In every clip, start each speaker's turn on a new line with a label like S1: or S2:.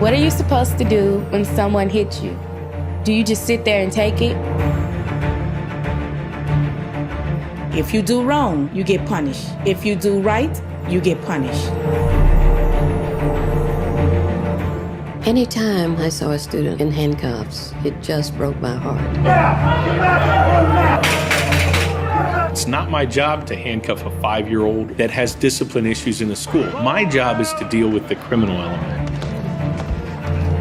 S1: What are you supposed to do when someone hits you? Do you just sit there and take it? If you do wrong, you get punished. If you do right, you get punished.
S2: Anytime I saw a student in handcuffs, it just broke my heart.
S3: It's not my job to handcuff a 5-year-old that has discipline issues in the school. My job is to deal with the criminal element.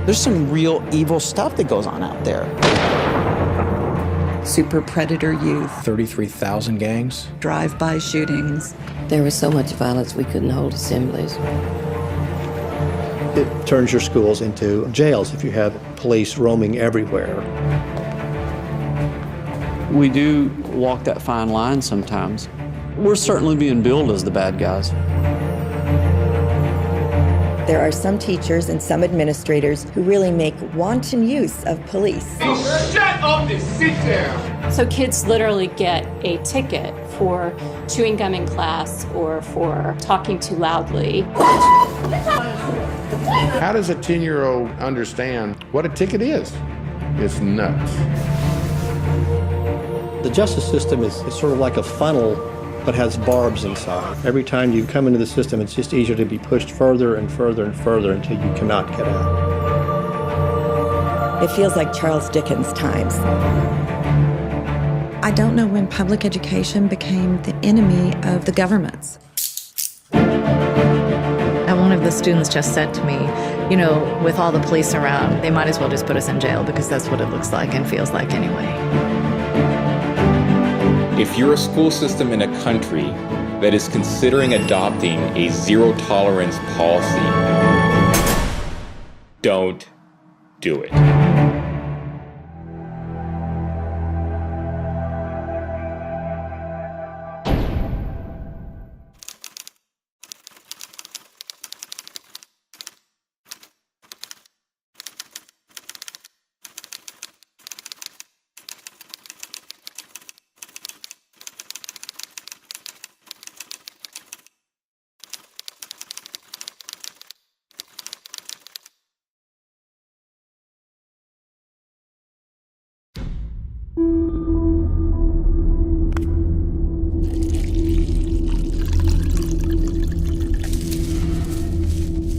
S4: There's some real evil stuff that goes on out there.
S5: Super predator youth.
S6: 33,000 gangs.
S5: Drive-by shootings.
S2: There was so much violence we couldn't hold assemblies.
S7: It turns your schools into jails if you have police roaming everywhere.
S4: We do walk that fine line sometimes. We're certainly being billed as the bad guys.
S8: There are some teachers and some administrators who really make wanton use of police.
S9: Shut up and sit down!
S10: So kids literally get a ticket for chewing gum in class or for talking too loudly.
S9: How does a 10-year-old understand what a ticket is? It's nuts.
S7: The justice system is sort of like a funnel, but has barbs inside. Every time you come into the system, it's just easier to be pushed further and further and further until you cannot get out.
S8: It feels like Charles Dickens' times.
S5: I don't know when public education became the enemy of the governments.
S11: And one of the students just said to me, you know, with all the police around, they might as well just put us in jail because that's what it looks like and feels like anyway.
S12: If you're a school system in a country that is considering adopting a zero-tolerance policy, don't do it.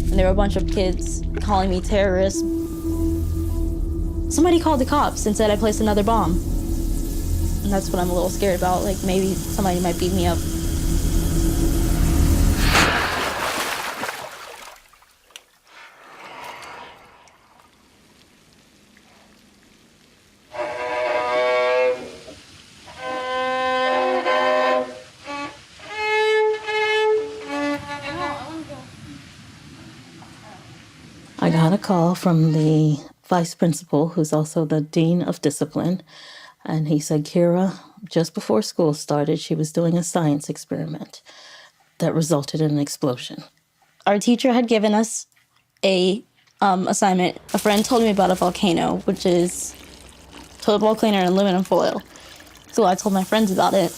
S13: And there were a bunch of kids calling me terrorist. Somebody called the cops and said I placed another bomb. And that's what I'm a little scared about, like maybe somebody might beat me up.
S14: I got a call from the vice principal, who's also the dean of discipline, and he said, Kira, just before school started, she was doing a science experiment that resulted in an explosion.
S13: Our teacher had given us a assignment. A friend told me about a volcano, which is toilet bowl cleaner and aluminum foil. So I told my friends about it,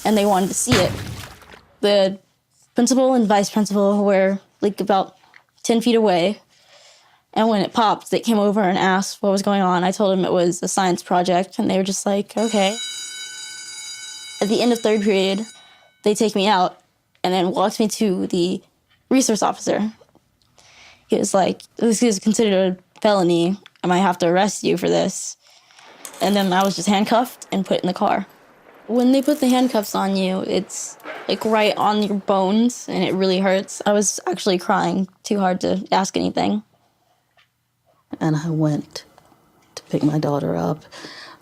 S13: and they wanted to see it. The principal and vice principal were like about 10 feet away. And when it popped, they came over and asked what was going on. I told them it was a science project, and they were just like, okay. At the end of third period, they take me out and then walked me to the resource officer. He was like, this is considered a felony. I might have to arrest you for this. And then I was just handcuffed and put in the car. When they put the handcuffs on you, it's like right on your bones, and it really hurts. I was actually crying too hard to ask anything.
S14: And I went to pick my daughter up,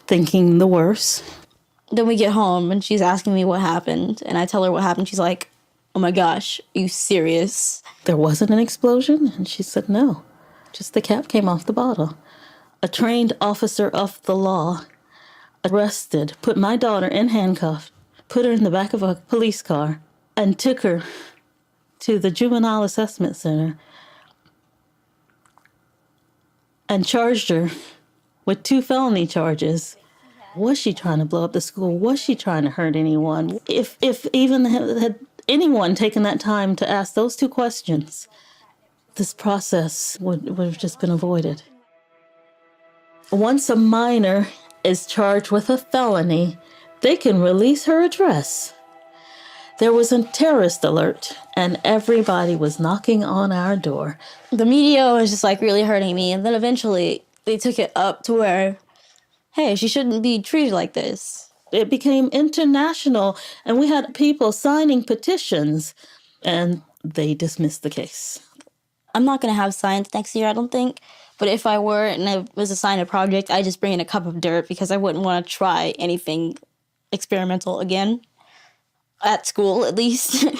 S14: thinking the worst.
S13: Then we get home, and she's asking me what happened, and I tell her what happened. She's like, oh my gosh, are you serious?
S14: There wasn't an explosion? And she said, no, just the cap came off the bottle. A trained officer of the law arrested, put my daughter in handcuffs, put her in the back of a police car, and took her to the Juvenile Assessment Center and charged her with 2 felony charges. Was she trying to blow up the school? Was she trying to hurt anyone? If even had anyone taken that time to ask those 2 questions, this process would have just been avoided. Once a minor is charged with a felony, they can release her address. There was a terrorist alert, and everybody was knocking on our door.
S13: The media was just like really hurting me, and then eventually they took it up to where, hey, she shouldn't be treated like this.
S14: It became international, and we had people signing petitions, and they dismissed the case.
S13: I'm not going to have science next year, I don't think. But if I were and I was assigned a project, I'd just bring in a cup of dirt because I wouldn't want to try anything experimental again. At school, at least.
S9: In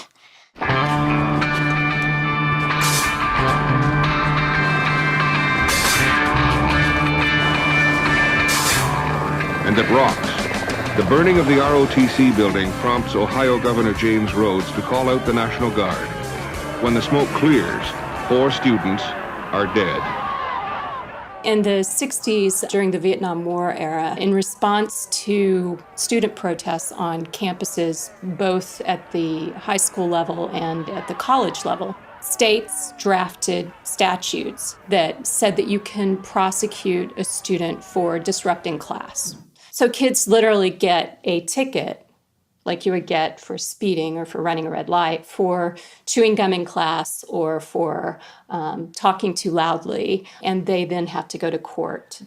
S9: the Bronx, the burning of the ROTC building prompts Ohio Governor James Rhodes to call out the National Guard. When the smoke clears, 4 students are dead.
S10: In the 60s, during the Vietnam War era, in response to student protests on campuses, both at the high school level and at the college level, states drafted statutes that said that you can prosecute a student for disrupting class. So kids literally get a ticket, like you would get for speeding or for running a red light, for chewing gum in class or for talking too loudly, and they then have to go to court.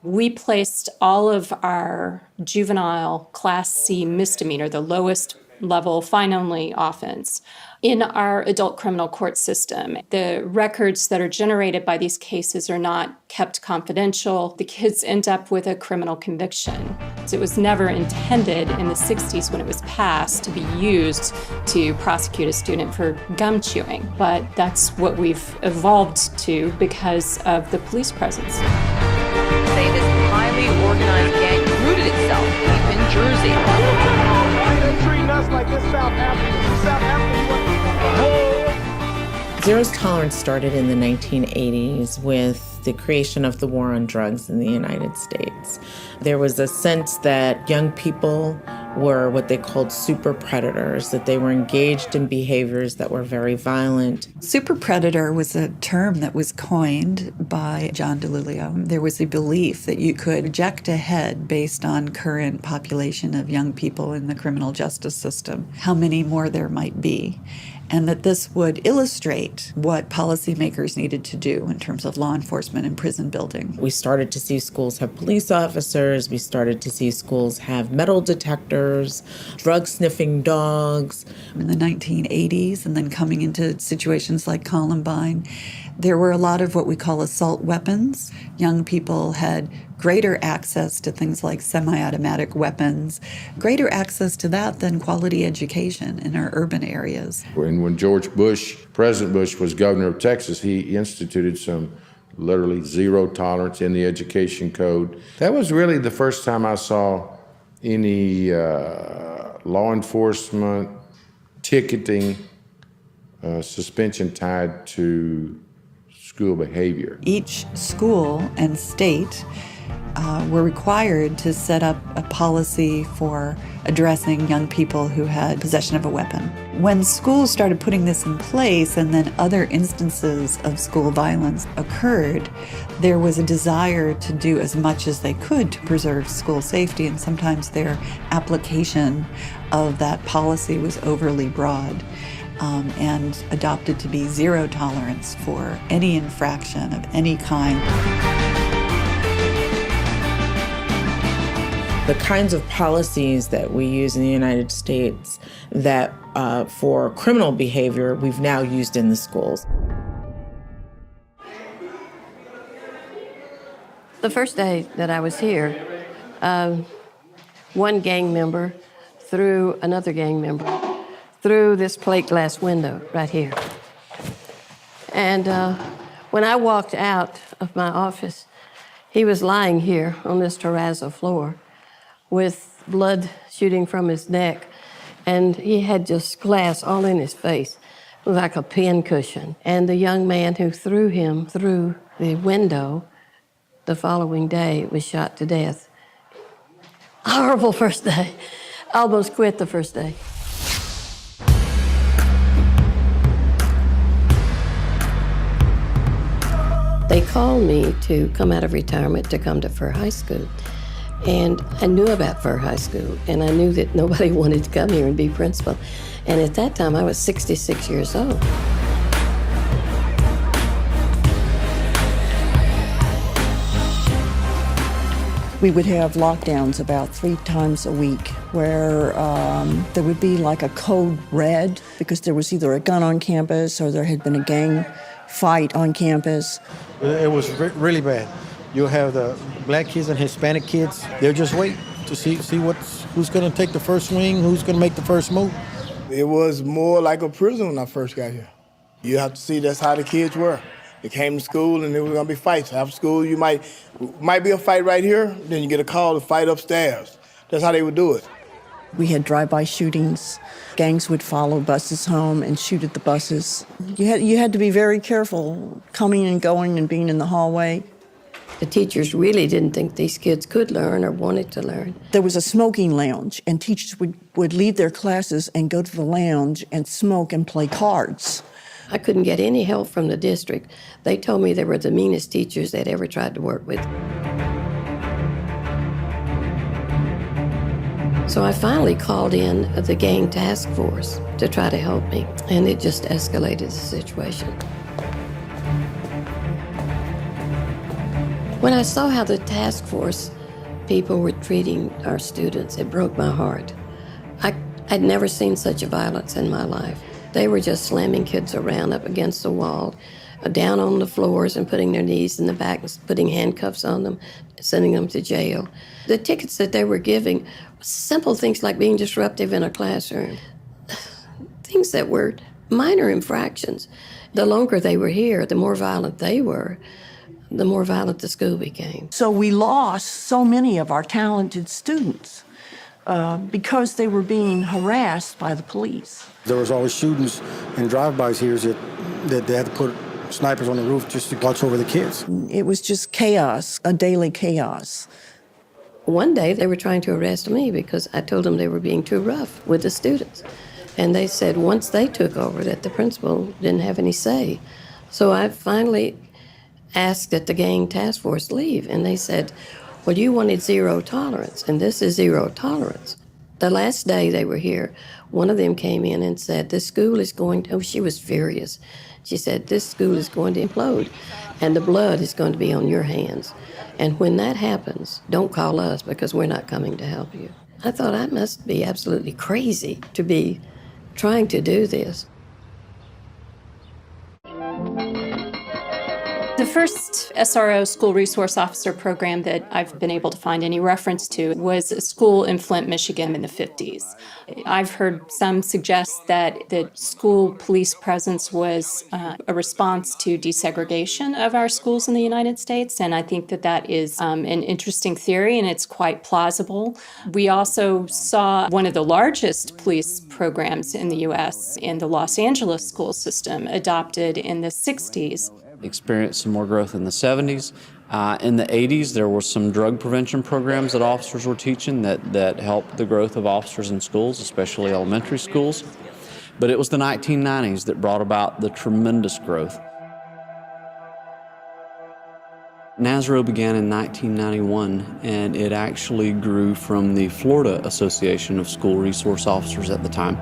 S10: We placed all of our juvenile Class C misdemeanor, the lowest level fine-only offense, in our adult criminal court system. The records that are generated by these cases are not kept confidential. The kids end up with a criminal conviction. So it was never intended in the 60s when it was passed to be used to prosecute a student for gum chewing. But that's what we've evolved to because of the police presence.
S15: Say this highly organized gang rooted itself deep in Jersey.
S16: Why are they treating us like this South Africa? South Africa,
S17: Zero tolerance started in the 1980s with the creation of the war on drugs in the United States. There was a sense that young people were what they called super predators, that they were engaged in behaviors that were very violent.
S18: Super predator was a term that was coined by John DeLulio. There was a belief that you could project ahead based on current population of young people in the criminal justice system, how many more there might be, and that this would illustrate what policymakers needed to do in terms of law enforcement and prison building.
S17: We started to see schools have police officers. We started to see schools have metal detectors, drug-sniffing dogs.
S18: In the 1980s, and then coming into situations like Columbine, there were a lot of what we call assault weapons. Young people had greater access to things like semi-automatic weapons, greater access to that than quality education in our urban areas.
S9: When George Bush, President Bush, was governor of Texas, he instituted some literally zero tolerance in the education code. That was really the first time I saw any law enforcement ticketing suspension tied to school behavior.
S18: Each school and state were required to set up a policy for addressing young people who had possession of a weapon. When schools started putting this in place and then other instances of school violence occurred, there was a desire to do as much as they could to preserve school safety, and sometimes their application of that policy was overly broad. And adopted to be zero tolerance for any infraction of any kind.
S17: The kinds of policies that we use in the United States that for criminal behavior we've now used in the schools.
S2: The first day that I was here, one gang member threw another gang member through this plate glass window right here. And when I walked out of my office, he was lying here on this terrazzo floor with blood shooting from his neck, and he had just glass all in his face, like a pin cushion. And the young man who threw him through the window the following day was shot to death. Horrible first day. I almost quit the first day. They called me to come out of retirement to come to Fur High School. And I knew about Fur High School, and I knew that nobody wanted to come here and be principal. And at that time, I was 66 years old.
S19: We would have lockdowns about 3 times a week where there would be like a code red because there was either a gun on campus or there had been a gang fight on campus.
S6: It was really bad. You'll have the black kids and Hispanic kids. They'll just wait to see who's going to take the first swing, who's going to make the first move.
S16: It was more like a prison when I first got here. You have to see that's how the kids were. They came to school and there was going to be fights. After school, you might be a fight right here, then you get a call to fight upstairs. That's how they would do it.
S19: We had drive-by shootings. Gangs would follow buses home and shoot at the buses. You had to be very careful coming and going and being in the hallway.
S2: The teachers really didn't think these kids could learn or wanted to learn.
S19: There was a smoking lounge, and teachers would leave their classes and go to the lounge and smoke and play cards.
S2: I couldn't get any help from the district. They told me they were the meanest teachers they'd ever tried to work with. So I finally called in the gang task force to try to help me, and it just escalated the situation. When I saw how the task force people were treating our students, it broke my heart. I'd never seen such violence in my life. They were just slamming kids around up against the wall, down on the floors and putting their knees in the back, putting handcuffs on them, sending them to jail. The tickets that they were giving, simple things like being disruptive in a classroom, things that were minor infractions. The longer they were here, the more violent they were, the more violent the school became.
S19: So we lost so many of our talented students because they were being harassed by the police.
S6: There was always shootings and drive-bys here that they had to put snipers on the roof just to watch over the kids.
S19: It was just chaos, a daily chaos.
S2: One day they were trying to arrest me because I told them they were being too rough with the students. And they said once they took over that the principal didn't have any say. So I finally asked that the gang task force leave, and they said, well, you wanted zero tolerance, and this is zero tolerance. The last day they were here, one of them came in and said, this school is going to, she was furious. She said, this school is going to implode, and the blood is going to be on your hands. And when that happens, don't call us because we're not coming to help you. I thought I must be absolutely crazy to be trying to do this.
S10: The first SRO school resource officer program that I've been able to find any reference to was a school in Flint, Michigan in the 50s. I've heard some suggest that the school police presence was a response to desegregation of our schools in the United States, and I think that that is an interesting theory, and it's quite plausible. We also saw one of the largest police programs in the U.S. in the Los Angeles school system adopted in the 60s.
S4: Experienced some more growth in the 70s. In the 80s, there were some drug prevention programs that officers were teaching that helped the growth of officers in schools, especially elementary schools. But it was the 1990s that brought about the tremendous growth. NASRO began in 1991, and it actually grew from the Florida Association of School Resource Officers at the time.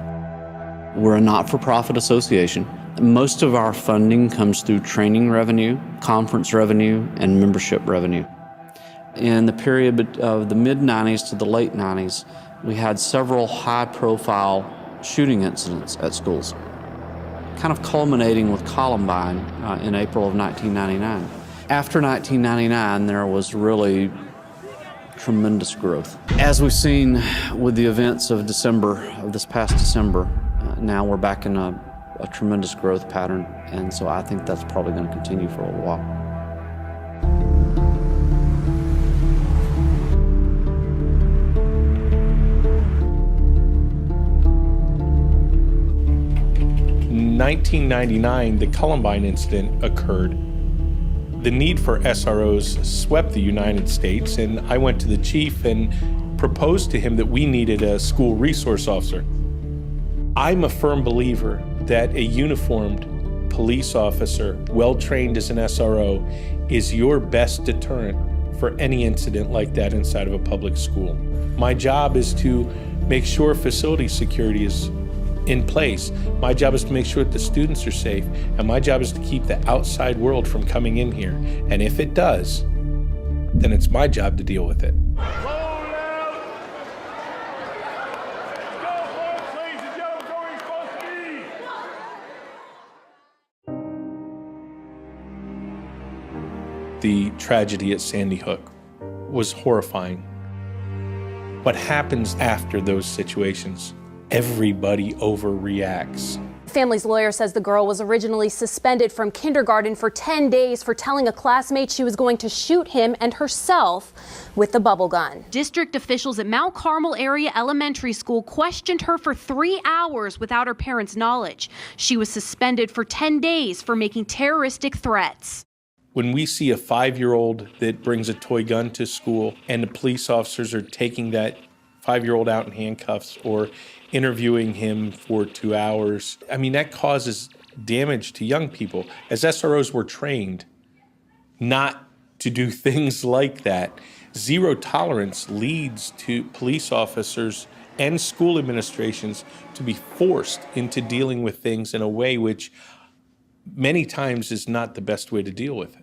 S4: We're a not-for-profit association. Most of our funding comes through training revenue, conference revenue, and membership revenue. In the period of the mid-90s to the late 90s, we had several high-profile shooting incidents at schools, kind of culminating with Columbine in April of 1999. After 1999, there was really tremendous growth. As we've seen with the events of this past December, now we're back in a tremendous growth pattern, and so I think that's probably going to continue for a while.
S3: In 1999, the Columbine incident occurred. The need for SROs swept the United States, and I went to the chief and proposed to him that we needed a school resource officer. I'm a firm believer that a uniformed police officer, well-trained as an SRO, is your best deterrent for any incident like that inside of a public school. My job is to make sure facility security is in place. My job is to make sure that the students are safe, and my job is to keep the outside world from coming in here. And if it does, then it's my job to deal with it. The tragedy at Sandy Hook was horrifying. What happens after those situations? Everybody overreacts.
S20: Family's lawyer says the girl was originally suspended from kindergarten for 10 days for telling a classmate she was going to shoot him and herself with the bubble gun. District officials at Mount Carmel Area Elementary School questioned her for 3 hours without her parents' knowledge. She was suspended for 10 days for making terroristic threats.
S3: When we see a 5-year-old that brings a toy gun to school and the police officers are taking that 5-year-old out in handcuffs or interviewing him for 2 hours, I mean, that causes damage to young people. As SROs, we're trained not to do things like that. Zero tolerance leads to police officers and school administrations to be forced into dealing with things in a way which many times is not the best way to deal with it.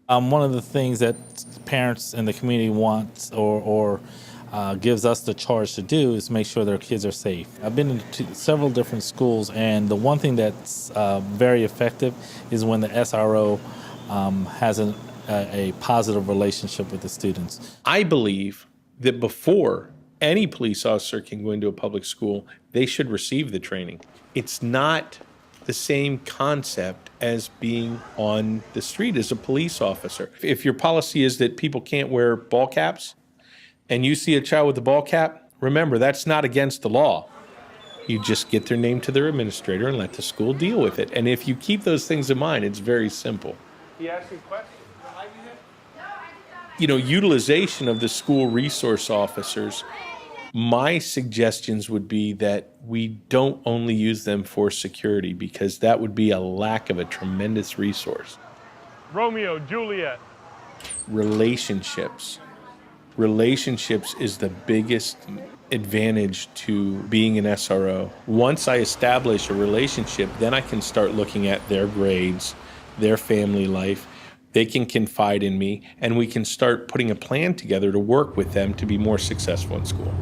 S21: One of the things that parents and the community wants or gives us the charge to do is make sure their kids are safe. I've been to several different schools, and the one thing that's very effective is when the SRO has a positive relationship with the students.
S3: I believe that before any police officer can go into a public school, they should receive the training. It's not the same concept as being on the street as a police officer. If your policy is that people can't wear ball caps and you see a child with a ball cap, remember, that's not against the law. You just get their name to their administrator and let the school deal with it. And if you keep those things in mind, it's very simple.
S22: He asked you a question.
S3: You know, utilization of the school resource officers, my suggestions would be that we don't only use them for security, because that would be a lack of a tremendous resource.
S22: Romeo, Juliet.
S3: Relationships. Relationships is the biggest advantage to being an SRO. Once I establish a relationship, then I can start looking at their grades, their family life. They can confide in me, and we can start putting a plan together to work with them to be more successful in school.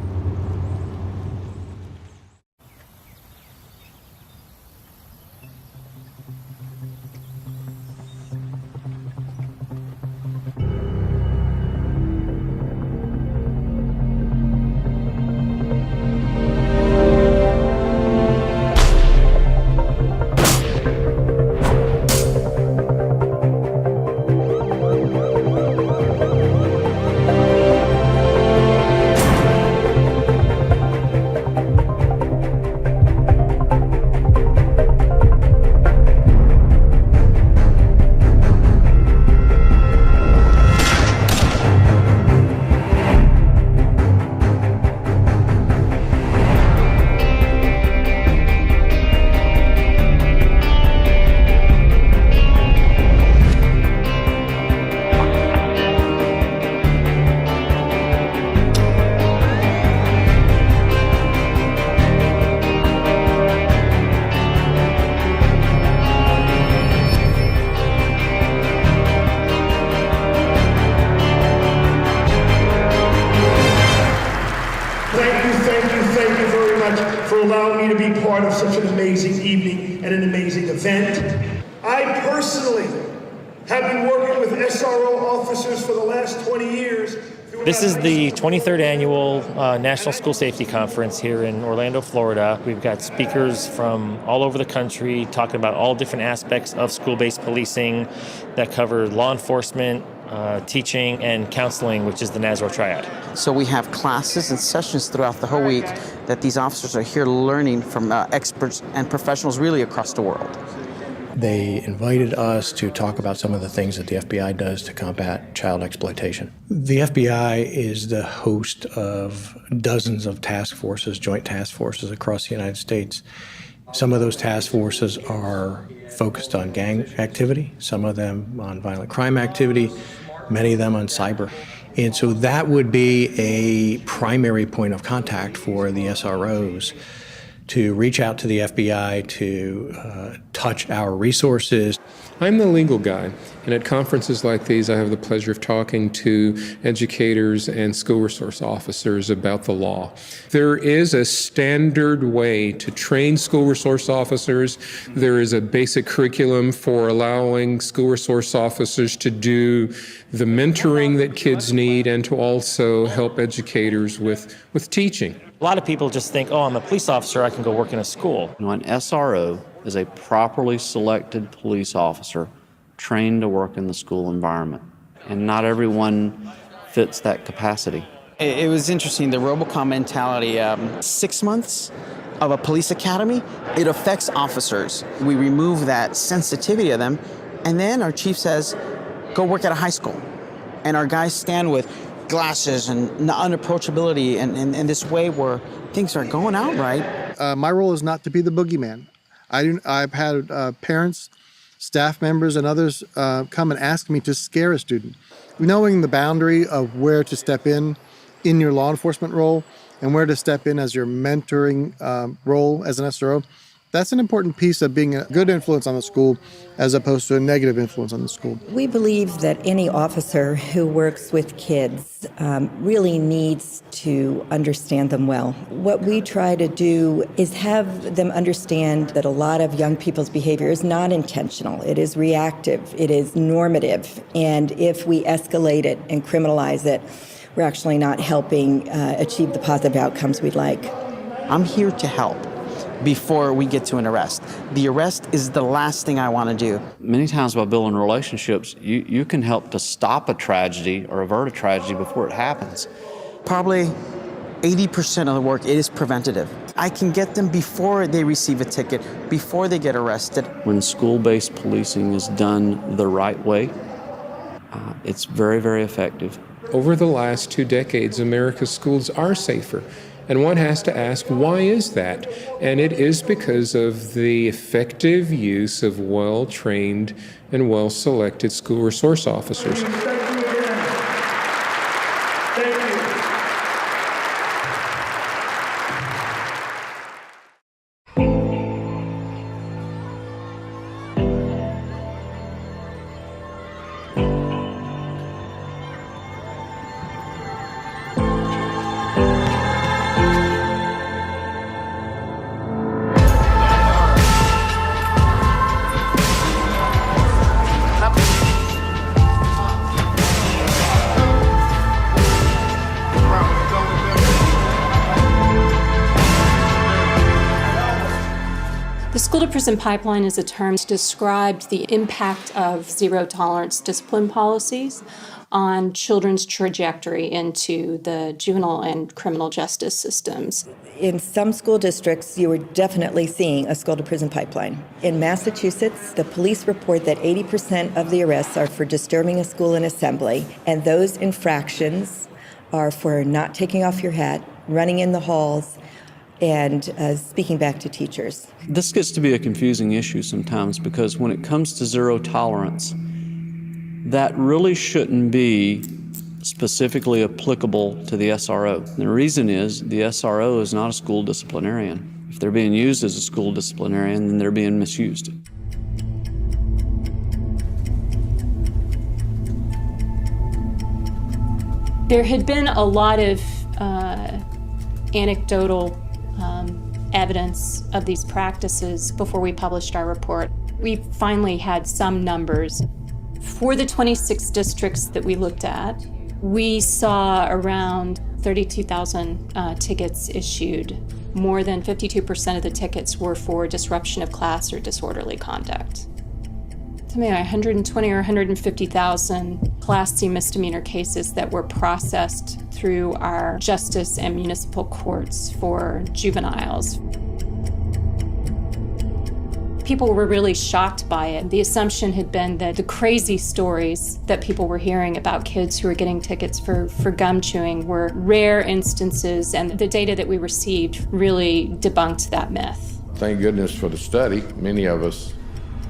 S23: for allowing me to be part of such an amazing evening and an amazing event. I personally have been working with SRO officers for the last 20 years.
S24: This is the 23rd annual National School Safety Conference here in Orlando, Florida. We've got speakers from all over the country talking about all different aspects of school-based policing that cover law enforcement, teaching, and counseling, which is the NASRO triad.
S25: So we have classes and sessions throughout the whole week that these officers are here learning from experts and professionals really across the world.
S7: They invited us to talk about some of the things that the FBI does to combat child exploitation. The FBI is the host of dozens of task forces, joint task forces across the United States. Some of those task forces are focused on gang activity, some of them on violent crime activity, many of them on cyber. And so that would be a primary point of contact for the SROs to reach out to the FBI to touch our resources.
S1: I'm the legal guy, and at conferences like these, I have the pleasure of talking to educators and school resource officers about the law. There is a standard way to train school resource officers. There is a basic curriculum for allowing school resource officers to do the mentoring that kids need and to also help educators with teaching.
S24: A lot of people just think, oh, I'm a police officer, I can go work in a school.
S4: An SRO is a properly selected police officer trained to work in the school environment, and not everyone fits that capacity.
S25: It was interesting, the Robocop mentality. 6 months of a police academy, it affects officers. We remove that sensitivity of them, and then our chief says, go work at a high school. And our guys stand with glasses and unapproachability and this way where things are going out right.
S6: My role is not to be the boogeyman. I've had parents, staff members, and others come and ask me to scare a student. Knowing the boundary of where to step in your law enforcement role and where to step in as your mentoring role as an SRO, that's an important piece of being a good influence on the school as opposed to a negative influence on the school.
S5: We believe that any officer who works with kids really needs to understand them well. What we try to do is have them understand that a lot of young people's behavior is not intentional. It is reactive. It is normative. And if we escalate it and criminalize it, we're actually not helping achieve the positive outcomes we'd like.
S25: I'm here to help before we get to an arrest. The arrest is the last thing I want to do.
S4: Many times by building relationships, you can help to stop a tragedy or avert a tragedy before it happens.
S25: Probably 80% of the work is preventative. I can get them before they receive a ticket, before they get arrested.
S4: When school-based policing is done the right way, it's very, very effective.
S1: Over the last 2 decades, America's schools are safer. And one has to ask, why is that? And it is because of the effective use of well-trained and well-selected school resource officers.
S10: The school-to-prison pipeline is a term that described the impact of zero-tolerance discipline policies on children's trajectory into the juvenile and criminal justice systems.
S5: In some school districts, you were definitely seeing a school-to-prison pipeline. In Massachusetts, the police report that 80% of the arrests are for disturbing a school in assembly, and those infractions are for not taking off your hat, running in the halls, and speaking back to teachers.
S4: This gets to be a confusing issue sometimes because when it comes to zero tolerance, that really shouldn't be specifically applicable to the SRO. And the reason is the SRO is not a school disciplinarian. If they're being used as a school disciplinarian, then they're being misused.
S10: There had been a lot of anecdotal evidence of these practices before we published our report. We finally had some numbers. For the 26 districts that we looked at, we saw around 32,000 tickets issued. More than 52% of the tickets were for disruption of class or disorderly conduct. Something like 120 or 150,000 Class C misdemeanor cases that were processed through our justice and municipal courts for juveniles. People were really shocked by it. The assumption had been that the crazy stories that people were hearing about kids who were getting tickets for gum chewing were rare instances, and the data that we received really debunked that myth.
S9: Thank goodness for the study. Many of us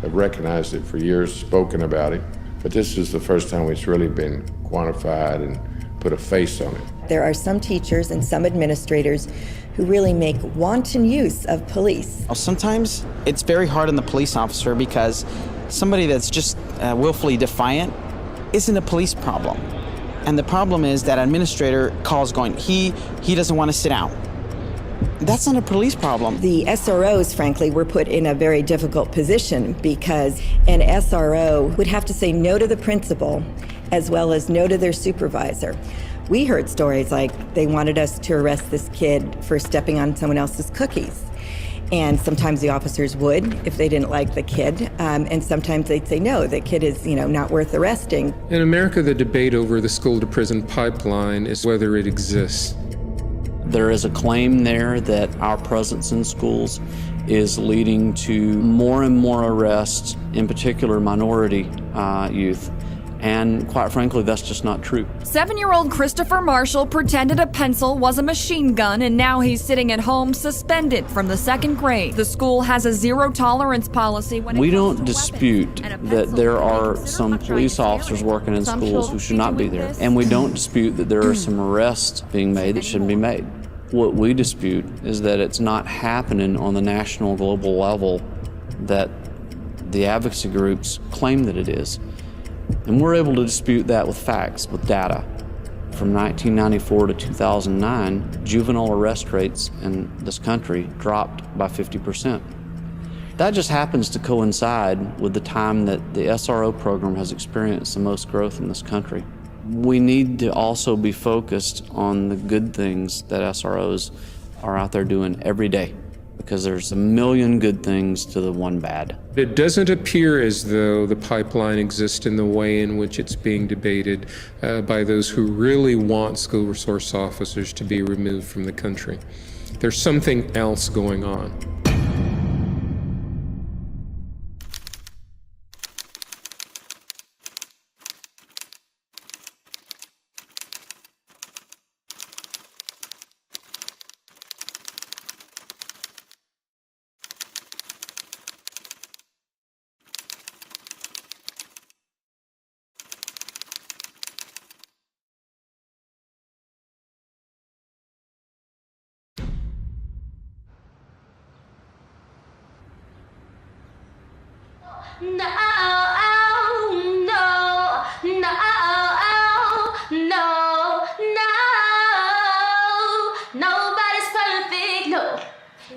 S9: have recognized it for years, spoken about it, but this is the first time it's really been quantified and put a face on it.
S5: There are some teachers and some administrators who really make wanton use of police.
S25: Sometimes it's very hard on the police officer because somebody that's just willfully defiant isn't a police problem. And the problem is that administrator calls going, he doesn't want to sit down. That's not a police problem.
S5: The SROs, frankly, were put in a very difficult position because an SRO would have to say no to the principal as well as no to their supervisor. We heard stories like they wanted us to arrest this kid for stepping on someone else's cookies. And sometimes the officers would if they didn't like the kid, and sometimes they'd say, no, the kid is, not worth arresting.
S1: In America, the debate over the school-to-prison pipeline is whether it exists.
S4: There is a claim there that our presence in schools is leading to more and more arrests, in particular minority youth. And quite frankly, that's just not true.
S8: 7-year-old Christopher Marshall pretended a pencil was a machine gun, and now he's sitting at home suspended from the 2nd grade. The school has a zero-tolerance policy when
S4: we don't dispute that there are some police officers working in schools who should not be there. And we don't dispute that there are some arrests being made that shouldn't be made. What we dispute is that it's not happening on the national, global level that the advocacy groups claim that it is. And we're able to dispute that with facts, with data. From 1994 to 2009, juvenile arrest rates in this country dropped by 50%. That just happens to coincide with the time that the SRO program has experienced the most growth in this country. We need to also be focused on the good things that SROs are out there doing every day, because there's a million good things to the one bad.
S1: It doesn't appear as though the pipeline exists in the way in which it's being debated by those who really want school resource officers to be removed from the country. There's something else going on.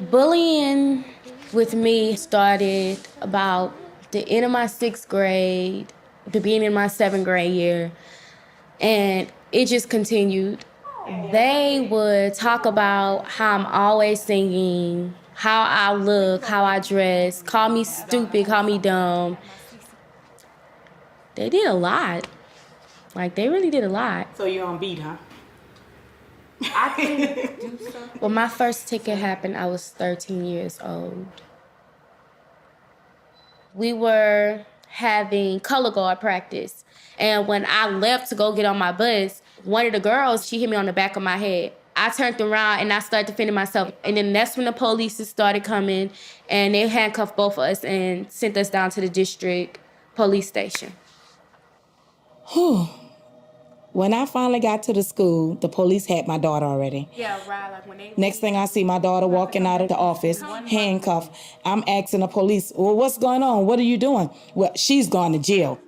S11: Bullying with me started about the end of my 6th grade, the beginning of my 7th grade year, and it just continued. They would talk about how I'm always singing, how I look, how I dress, call me stupid, call me dumb. They did a lot. Like, they really did a lot.
S12: So you're on beat, huh?
S11: I couldn't do something. When my first ticket happened, I was 13 years old. We were having color guard practice. And when I left to go get on my bus, one of the girls, she hit me on the back of my head. I turned around and I started defending myself. And then that's when the police started coming, and they handcuffed both of us and sent us down to the district police station.
S12: Whew. When I finally got to the school, the police had my daughter already.
S11: Yeah, right. Like when they...
S12: Next thing I see, my daughter walking out of the office, handcuffed. I'm asking the police, well, what's going on? What are you doing? Well, she's gone to jail.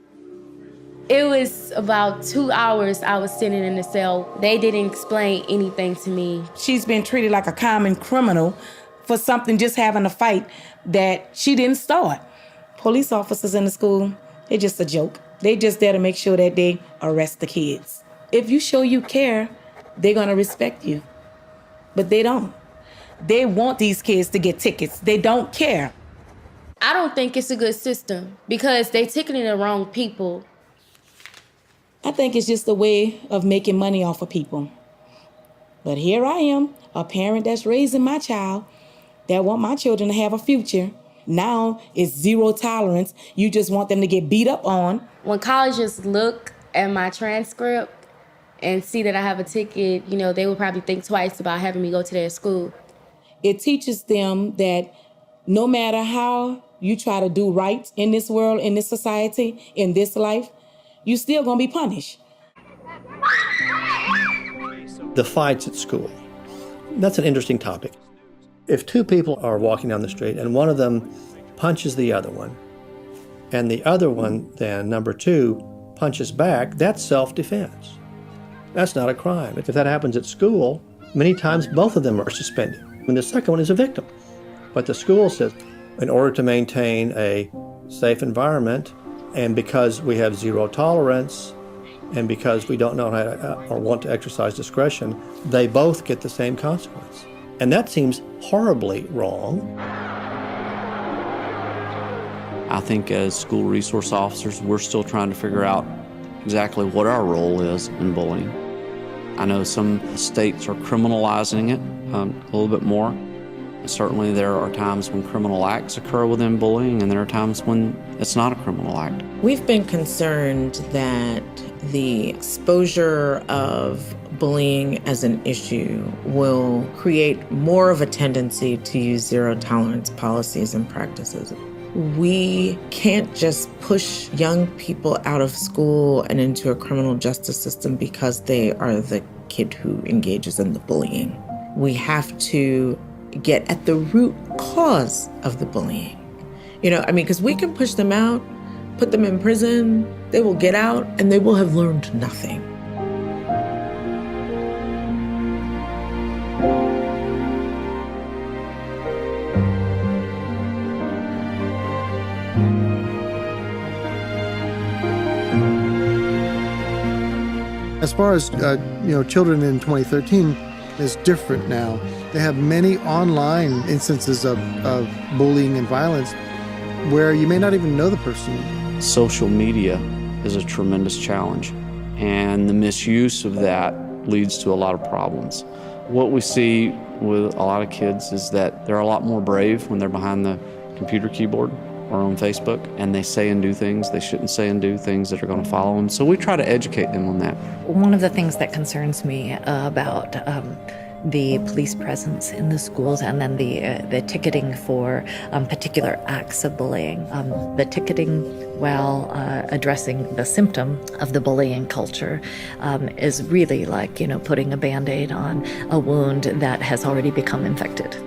S11: It was about 2 hours I was sitting in the cell. They didn't explain anything to me.
S12: She's been treated like a common criminal for something, just having a fight that she didn't start. Police officers in the school, they're just a joke. They just there to make sure that they arrest the kids. If you show you care, they're gonna respect you. But they don't. They want these kids to get tickets. They don't care.
S11: I don't think it's a good system because they ticketing the wrong people.
S12: I think it's just a way of making money off of people. But here I am, a parent that's raising my child, that want my children to have a future. Now it's zero tolerance. You just want them to get beat up on.
S11: When colleges look at my transcript and see that I have a ticket, they would probably think twice about having me go to their school.
S12: It teaches them that no matter how you try to do right in this world, in this society, in this life, you still gonna be punished.
S13: The fights at school. That's an interesting topic. If two people are walking down the street and one of them punches the other one, and the other one then, number two, punches back, that's self-defense. That's not a crime. If that happens at school, many times both of them are suspended. And the second one is a victim. But the school says, in order to maintain a safe environment, and because we have zero tolerance, and because we don't know how to, or want to exercise discretion, they both get the same consequence. And that seems horribly wrong.
S4: I think as school resource officers, we're still trying to figure out exactly what our role is in bullying. I know some states are criminalizing it a little bit more. Certainly there are times when criminal acts occur within bullying, and there are times when it's not a criminal act.
S14: We've been concerned that the exposure of bullying as an issue will create more of a tendency to use zero tolerance policies and practices. We can't just push young people out of school and into a criminal justice system because they are the kid who engages in the bullying. We have to get at the root cause of the bullying. Because we can push them out, put them in prison, they will get out and they will have learned nothing.
S6: As far as children in 2013 is different now. They have many online instances of bullying and violence where you may not even know the person.
S4: Social media is a tremendous challenge, and the misuse of that leads to a lot of problems. What we see with a lot of kids is that they're a lot more brave when they're behind the computer keyboard or on Facebook, and they say and do things they shouldn't say and do things that are going to follow them. So we try to educate them on that.
S15: One of the things that concerns me about the police presence in the schools, and then the ticketing for particular acts of bullying. The ticketing, while addressing the symptom of the bullying culture, is really like, putting a Band-Aid on a wound that has already become infected.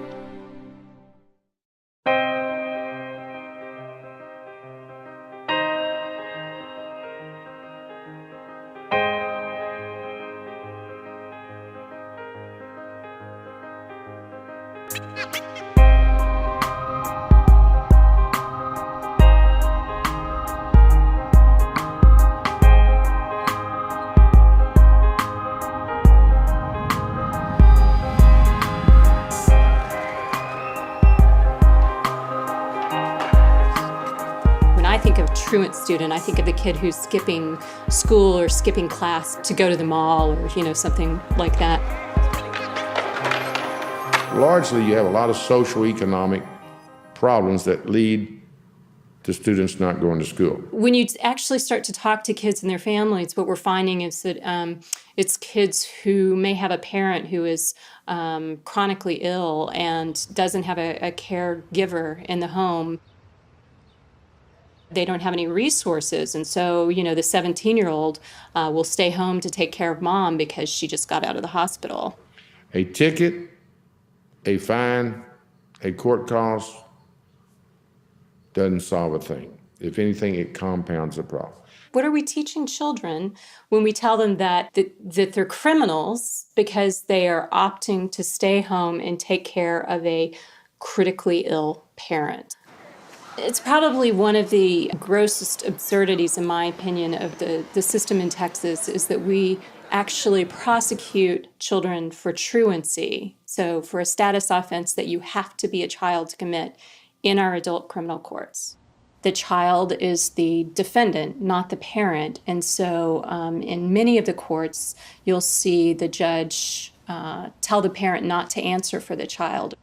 S10: Truant student, I think of the kid who's skipping school or skipping class to go to the mall or something like that.
S9: Largely, you have a lot of social-economic problems that lead to students not going to school.
S10: When you actually start to talk to kids and their families, what we're finding is that it's kids who may have a parent who is chronically ill and doesn't have a caregiver in the home. They don't have any resources, and so, the 17-year-old will stay home to take care of mom because she just got out of the hospital.
S9: A ticket, a fine, a court cost doesn't solve a thing. If anything, it compounds the problem.
S10: What are we teaching children when we tell them that they're criminals because they are opting to stay home and take care of a critically ill parent? It's probably one of the grossest absurdities, in my opinion, of the system in Texas is that we actually prosecute children for truancy. So for a status offense that you have to be a child to commit in our adult criminal courts. The child is the defendant, not the parent. And so in many of the courts, you'll see the judge tell the parent not to answer for the child.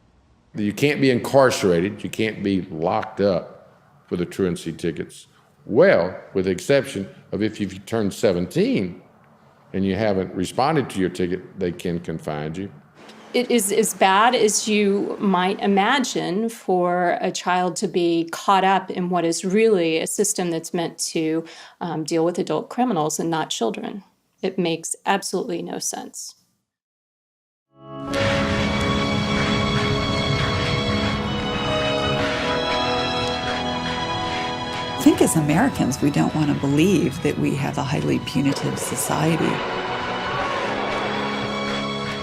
S9: You can't be incarcerated, you can't be locked up for the truancy tickets. Well, with the exception of if you've turned 17 and you haven't responded to your ticket, they can confine you.
S10: It is as bad as you might imagine for a child to be caught up in what is really a system that's meant to deal with adult criminals and not children. It makes absolutely no sense.
S2: I think as Americans, we don't want to believe that we have a highly punitive society.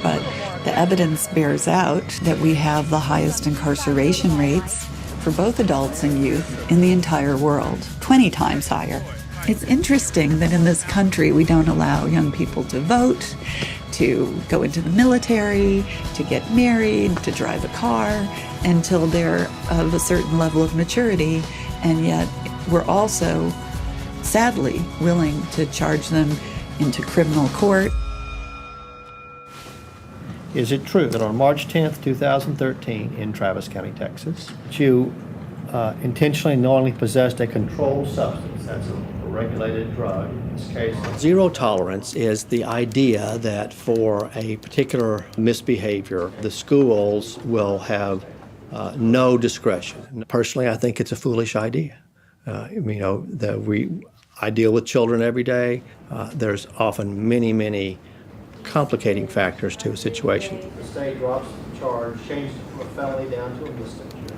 S2: But the evidence bears out that we have the highest incarceration rates for both adults and youth in the entire world, 20 times higher. It's interesting that in this country, we don't allow young people to vote, to go into the military, to get married, to drive a car, until they're of a certain level of maturity, and yet we're also, sadly, willing to charge them into criminal court.
S13: Is it true that on March 10th, 2013, in Travis County, Texas, that you intentionally and knowingly possessed a controlled substance, that's a regulated drug in this case? Zero tolerance is the idea that for a particular misbehavior, the schools will have no discretion. Personally, I think it's a foolish idea. I deal with children every day. There's often many complicating factors to a situation. The state drops the charge, changes it from a felony down to a misdemeanor.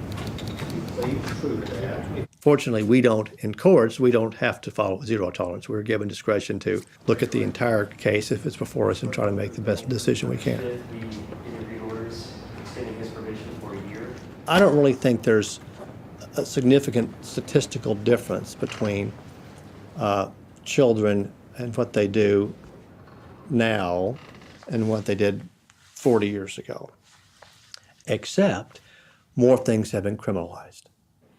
S13: True to that. Fortunately, in courts, we don't have to follow zero tolerance. We're given discretion to look at the entire case if it's before us and try to make the best decision we can. I don't really think there's a significant statistical difference between children and what they do now and what they did 40 years ago, except more things have been criminalized.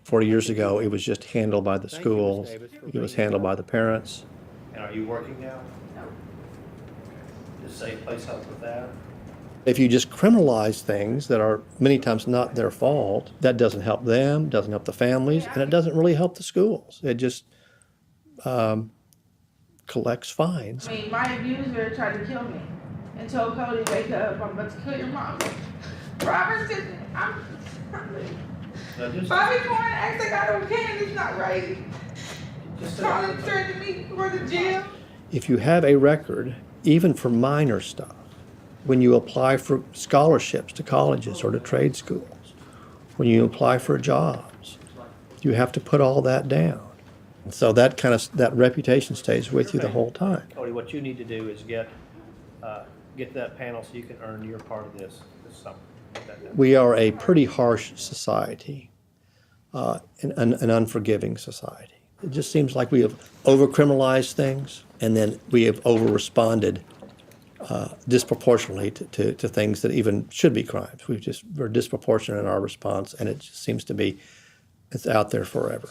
S13: 40 years ago, it was just handled by the schools, it was handled by the parents. And are you working now? No. Does safe place help with that? If you just criminalize things that are many times not their fault, that doesn't help them, doesn't help the families, and it doesn't really help the schools. It just collects fines.
S16: My abuser tried to kill me and told Cody, wake up, I'm about to kill your mom. Robert said, Bobby Corn acts like I don't care, and it's not right. Calling threatening me for the jail.
S13: If you have a record, even for minor stuff, when you apply for scholarships to colleges or to trade schools, when you apply for jobs, you have to put all that down. And so that reputation stays with you the whole time. Cody, what you need to do is get to that panel so you can earn your part of this summer. We are a pretty harsh society, an unforgiving society. It just seems like we have over-criminalized things, and then we have over-responded disproportionately to things that even should be crimes. We're disproportionate in our response, and it just seems to be, it's out there forever.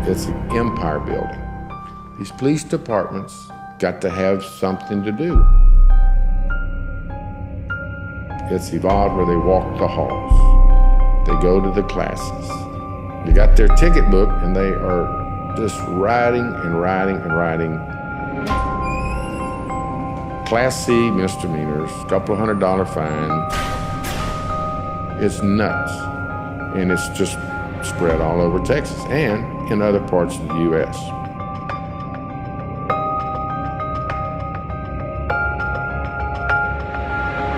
S9: It's an empire building. These police departments got to have something to do. It's evolved where they walk the halls. They go to the classes. They got their ticket book and they are just riding and riding and riding. Class C misdemeanors, couple $100 fine. It's nuts. And it's just spread all over Texas and in other parts of the U.S.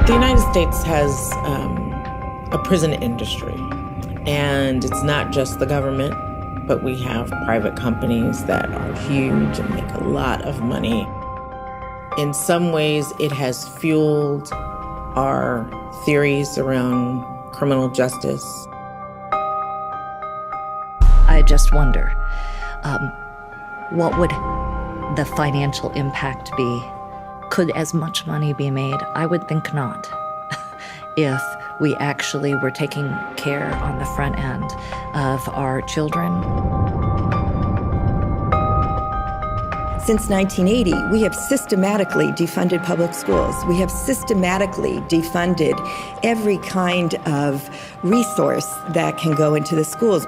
S14: The United States has a prison industry, and it's not just the government, but we have private companies that are huge and make a lot of money. In some ways, it has fueled our theories around criminal justice.
S15: I just wonder, what would the financial impact be? Could as much money be made? I would think not. If we actually were taking care on the front end of our children.
S5: Since 1980, we have systematically defunded public schools. We have systematically defunded every kind of resource that can go into the schools.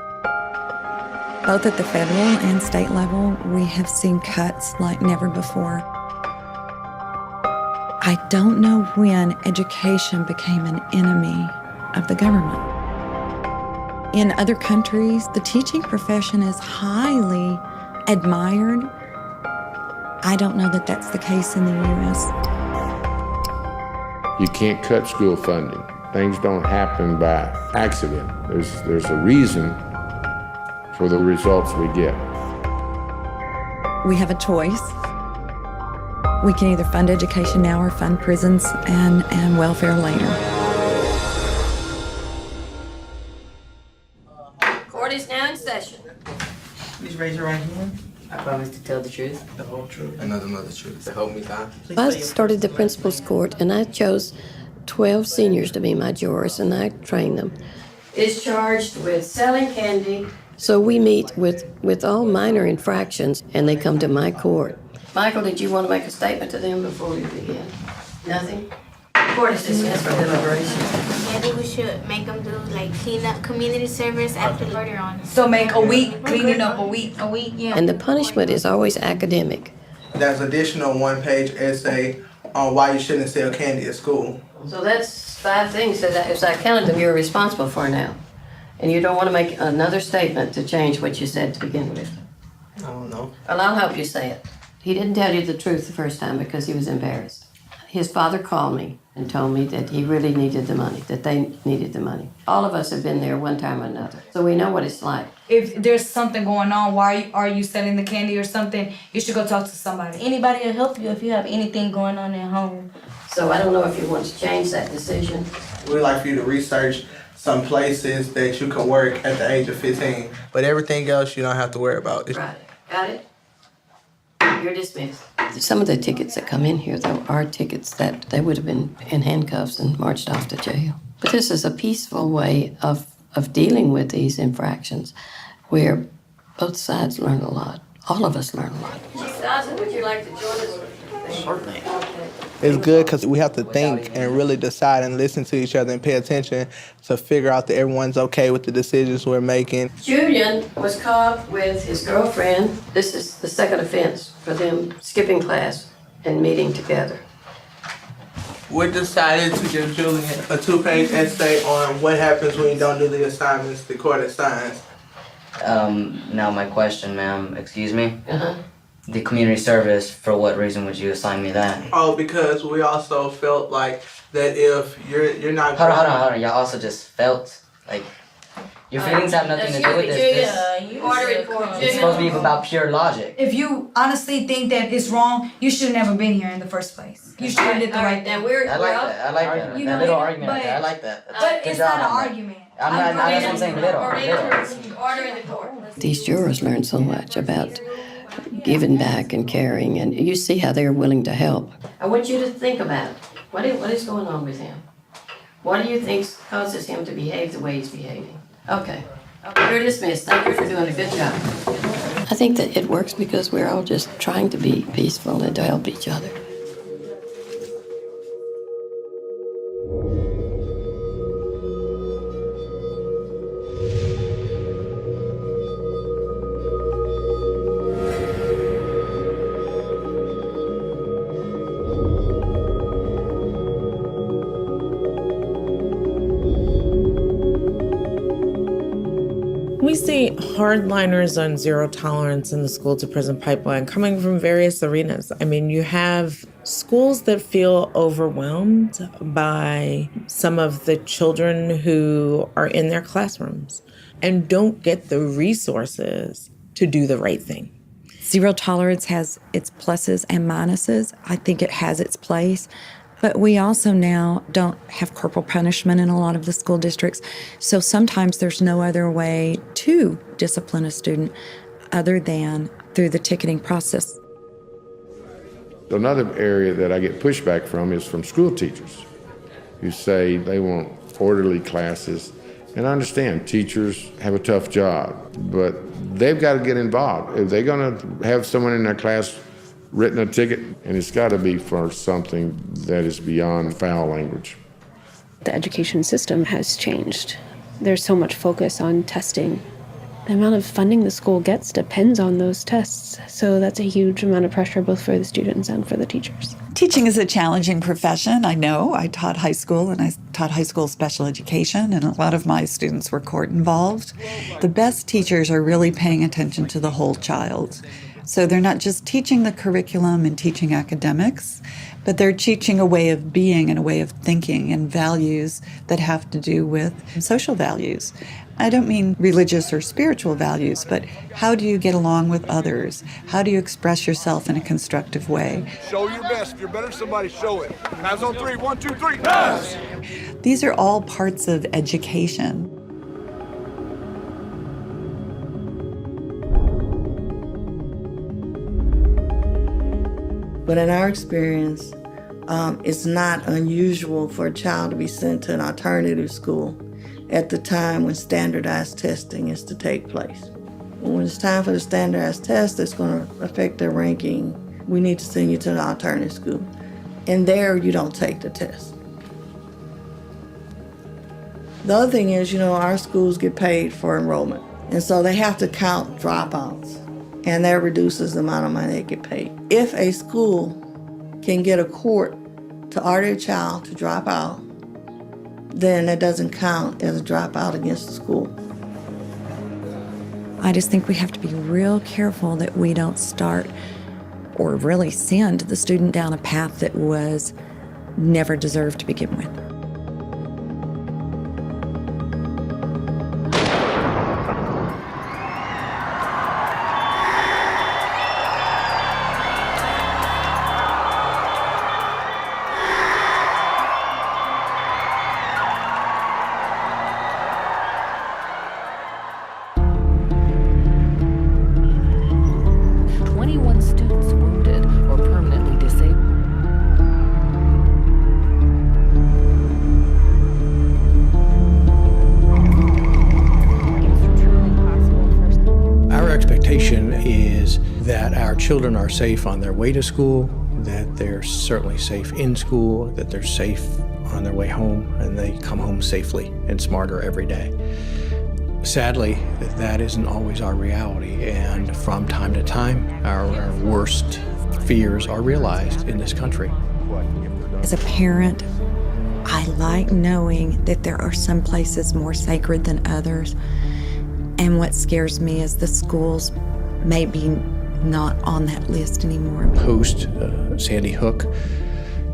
S5: Both at the federal and state level, we have seen cuts like never before. I don't know when education became an enemy of the government. In other countries, the teaching profession is highly admired. I don't know that that's the case in the U.S.
S9: You can't cut school funding. Things don't happen by accident. There's a reason for the results we get.
S2: We have a choice. We can either fund education now or fund prisons and welfare later.
S17: Court is now in session.
S18: Please raise your right hand.
S17: I promise to tell the truth,
S18: the whole truth, and nothing but the truth. So help me God.
S17: I started the principal's court, and I chose 12 seniors to be my jurors, and I trained them. Is charged with selling candy. So we meet with all minor infractions, and they come to my court. Michael, did you want to make a statement to them before we begin? Nothing? Court is dismissed for deliberation.
S19: Maybe we should make them do like clean up community service after murder on.
S12: So make a week, cleaning up a week,
S19: yeah.
S17: And the punishment is always academic.
S18: There's additional one-page essay on why you shouldn't sell candy at school.
S17: So that's 5 things that if I counted them, you're responsible for now. And you don't want to make another statement to change what you said to begin with.
S18: I don't know.
S17: Well, I'll help you say it. He didn't tell you the truth the first time because he was embarrassed. His father called me and told me that he really needed the money, that they needed the money. All of us have been there one time or another, so we know what it's like.
S12: If there's something going on, why are you selling the candy or something, you should go talk to somebody.
S19: Anybody will help you if you have anything going on at home.
S17: So I don't know if you want to change that decision.
S18: We'd like for you to research some places that you can work at the age of 15. But everything else you don't have to worry about.
S17: Right. Got it? You're dismissed. Some of the tickets that come in here, though, are tickets that they would have been in handcuffs and marched off to jail. But this is a peaceful way of dealing with these infractions where both sides learn a lot. All of us learn a lot. Chief Dawson, would you like to join us?
S18: Certainly. It's good because we have to think and really decide and listen to each other and pay attention to figure out that everyone's okay with the decisions we're making.
S17: Julian was caught with his girlfriend. This is the second offense for them skipping class and meeting together.
S18: We decided to give Julian a 2-page essay on what happens when you don't do the assignments the court assigns.
S20: Now my question, ma'am, excuse me? The community service, for what reason would you assign me that?
S18: Oh, because we also felt like that if you're not...
S20: Hold on. Y'all also just felt like your feelings have nothing to do with this. It's supposed to be about pure logic.
S12: If you honestly think that it's wrong, you should have never been here in the first place. You should have did the right thing.
S20: I like that. That little argument right there. I like that.
S12: But it's not an argument.
S20: That's what I'm saying, little.
S17: Order in the court. These jurors learn so much about giving back and caring, and you see how they're willing to help. I want you to think about it. What is going on with him? What do you think causes him to behave the way he's behaving? Okay. You're dismissed. Thank you for doing a good job. I think that it works because we're all just trying to be peaceful and to help each other.
S14: We see hardliners on zero tolerance in the school to prison pipeline coming from various arenas. I mean, you have schools that feel overwhelmed by some of the children who are in their classrooms and don't get the resources to do the right thing.
S2: Zero tolerance has its pluses and minuses. I think it has its place. But we also now don't have corporal punishment in a lot of the school districts. So sometimes there's no other way to discipline a student other than through the ticketing process.
S9: Another area that I get pushback from is from school teachers who say they want orderly classes. And I understand teachers have a tough job, but they've got to get involved. If they're going to have someone in their class written a ticket, and it's got to be for something that is beyond foul language.
S3: The education system has changed. There's so much focus on testing. The amount of funding the school gets depends on those tests, so that's a huge amount of pressure both for the students and for the teachers.
S2: Teaching is a challenging profession. I know. I taught high school, and I taught high school special education, and a lot of my students were court involved. The best teachers are really paying attention to the whole child. So they're not just teaching the curriculum and teaching academics, but they're teaching a way of being and a way of thinking and values that have to do with social values. I don't mean religious or spiritual values, but how do you get along with others? How do you express yourself in a constructive way?
S7: Show your best. If you're better than somebody, show it. Pass on 3. 1, 2, 3. Pass!
S2: These are all parts of education.
S21: But in our experience, it's not unusual for a child to be sent to an alternative school at the time when standardized testing is to take place. When it's time for the standardized test that's going to affect their ranking, we need to send you to an alternative school. And there you don't take the test. The other thing is, our schools get paid for enrollment. And so they have to count dropouts. And that reduces the amount of money they get paid. If a school can get a court to order a child to drop out, then that doesn't count as a dropout against the school.
S22: I just think we have to be real careful that we don't start or really send the student down a path that was never deserved to begin with.
S13: Is that our children are safe on their way to school, that they're certainly safe in school, that they're safe on their way home, and they come home safely and smarter every day. Sadly, that isn't always our reality, and from time to time, our worst fears are realized in this country.
S22: As a parent, I like knowing that there are some places more sacred than others. And what scares me is the schools may be not on that list anymore.
S13: Post Sandy Hook,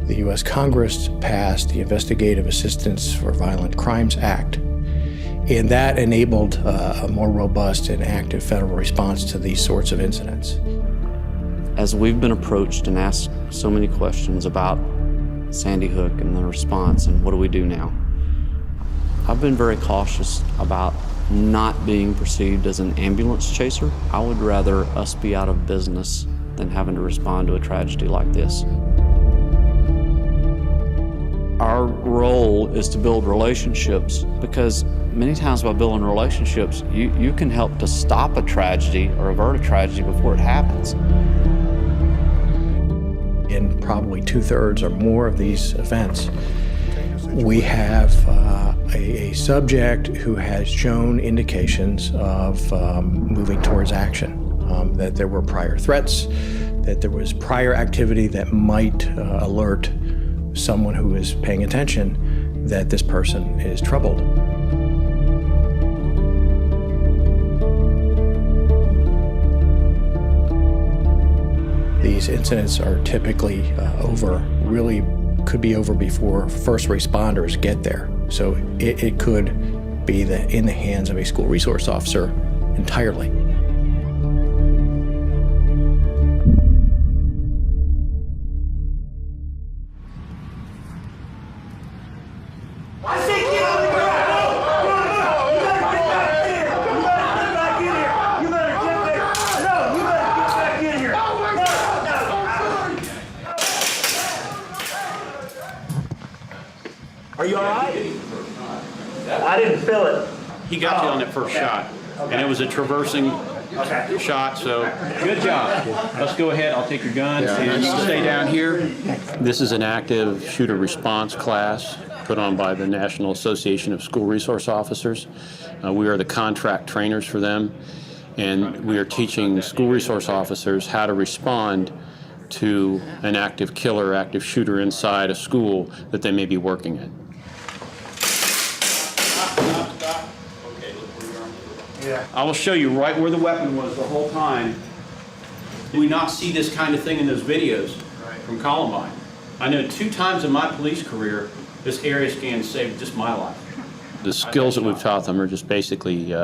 S13: the U.S. Congress passed the Investigative Assistance for Violent Crimes Act, and that enabled a more robust and active federal response to these sorts of incidents.
S4: As we've been approached and asked so many questions about Sandy Hook and the response and what do we do now, I've been very cautious about not being perceived as an ambulance chaser. I would rather us be out of business than having to respond to a tragedy like this. Our role is to build relationships, because many times by building relationships, you can help to stop a tragedy or avert a tragedy before it happens.
S13: In probably 2/3 or more of these events, we have a subject who has shown indications of moving towards action, that there were prior threats, that there was prior activity that might alert someone who is paying attention that this person is troubled. These incidents are typically could be over before first responders get there. So it could be in the hands of a school resource officer entirely.
S23: Are you all right? I didn't feel it.
S26: He got you on that first shot, and it was a traversing
S1: shot, so good job. Let's go ahead. I'll take your gun and you stay down here. This is an active shooter response class put on by the National Association of School Resource Officers. We are the contract trainers for them, and we are teaching school resource officers how to respond to an active killer, active shooter inside a school that they may be working in. I will show you right where the weapon was the whole time. Do we not see this kind of thing in those videos from Columbine? I know 2 times in my police career, this area scan saved just my life. The skills that we've taught them are just basically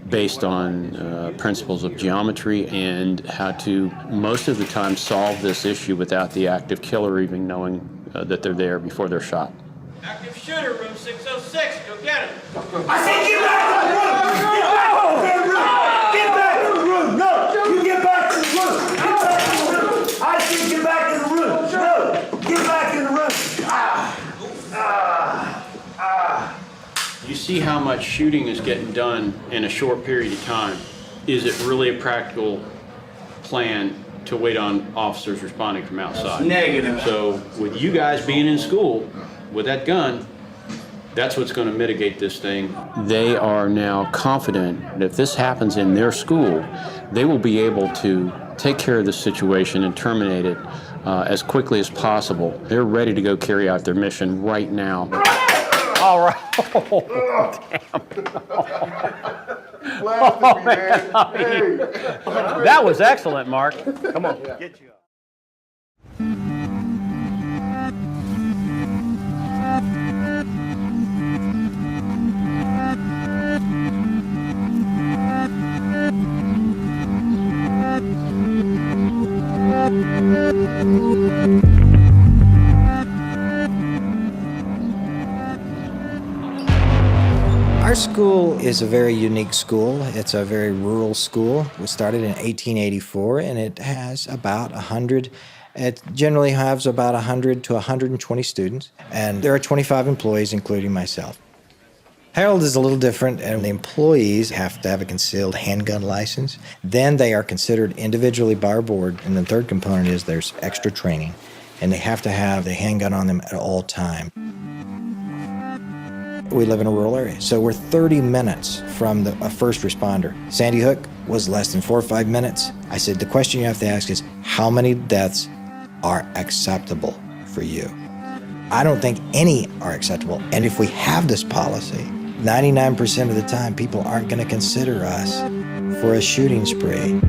S1: based on principles of geometry and how to, most of the time, solve this issue without the active killer even knowing that they're there before they're shot.
S8: Active shooter, room 606, go get him.
S23: I said get back to the room! Get back to the room! No! You get back to the room! Get back to the room! I said get back to the room! No! Get back in the room!
S1: You see how much shooting is getting done in a short period of time. Is it really a practical plan to wait on officers responding from outside?
S8: Negative.
S1: So with you guys being in school with that gun, that's what's going to mitigate this thing. They are now confident that if this happens in their school, they will be able to take care of the situation and terminate it as quickly as possible. They're ready to go carry out their mission right now.
S8: All right. Oh, damn. That was excellent, Mark. Come on. Get you up.
S24: Our school is a very unique school. It's a very rural school. We started in 1884, and it has about 100. It generally has about 100 to 120 students, and there are 25 employees, including myself. Harold is a little different, and the employees have to have a concealed handgun license. Then they are considered individually by our board, and the third component is there's extra training, and they have to have the handgun on them at all times. We live in a rural area, so we're 30 minutes from a first responder. Sandy Hook was less than 4 or 5 minutes. I said, the question you have to ask is, how many deaths are acceptable for you? I don't think any are acceptable. And if we have this policy, 99% of the time, people aren't going to consider us for a shooting spree.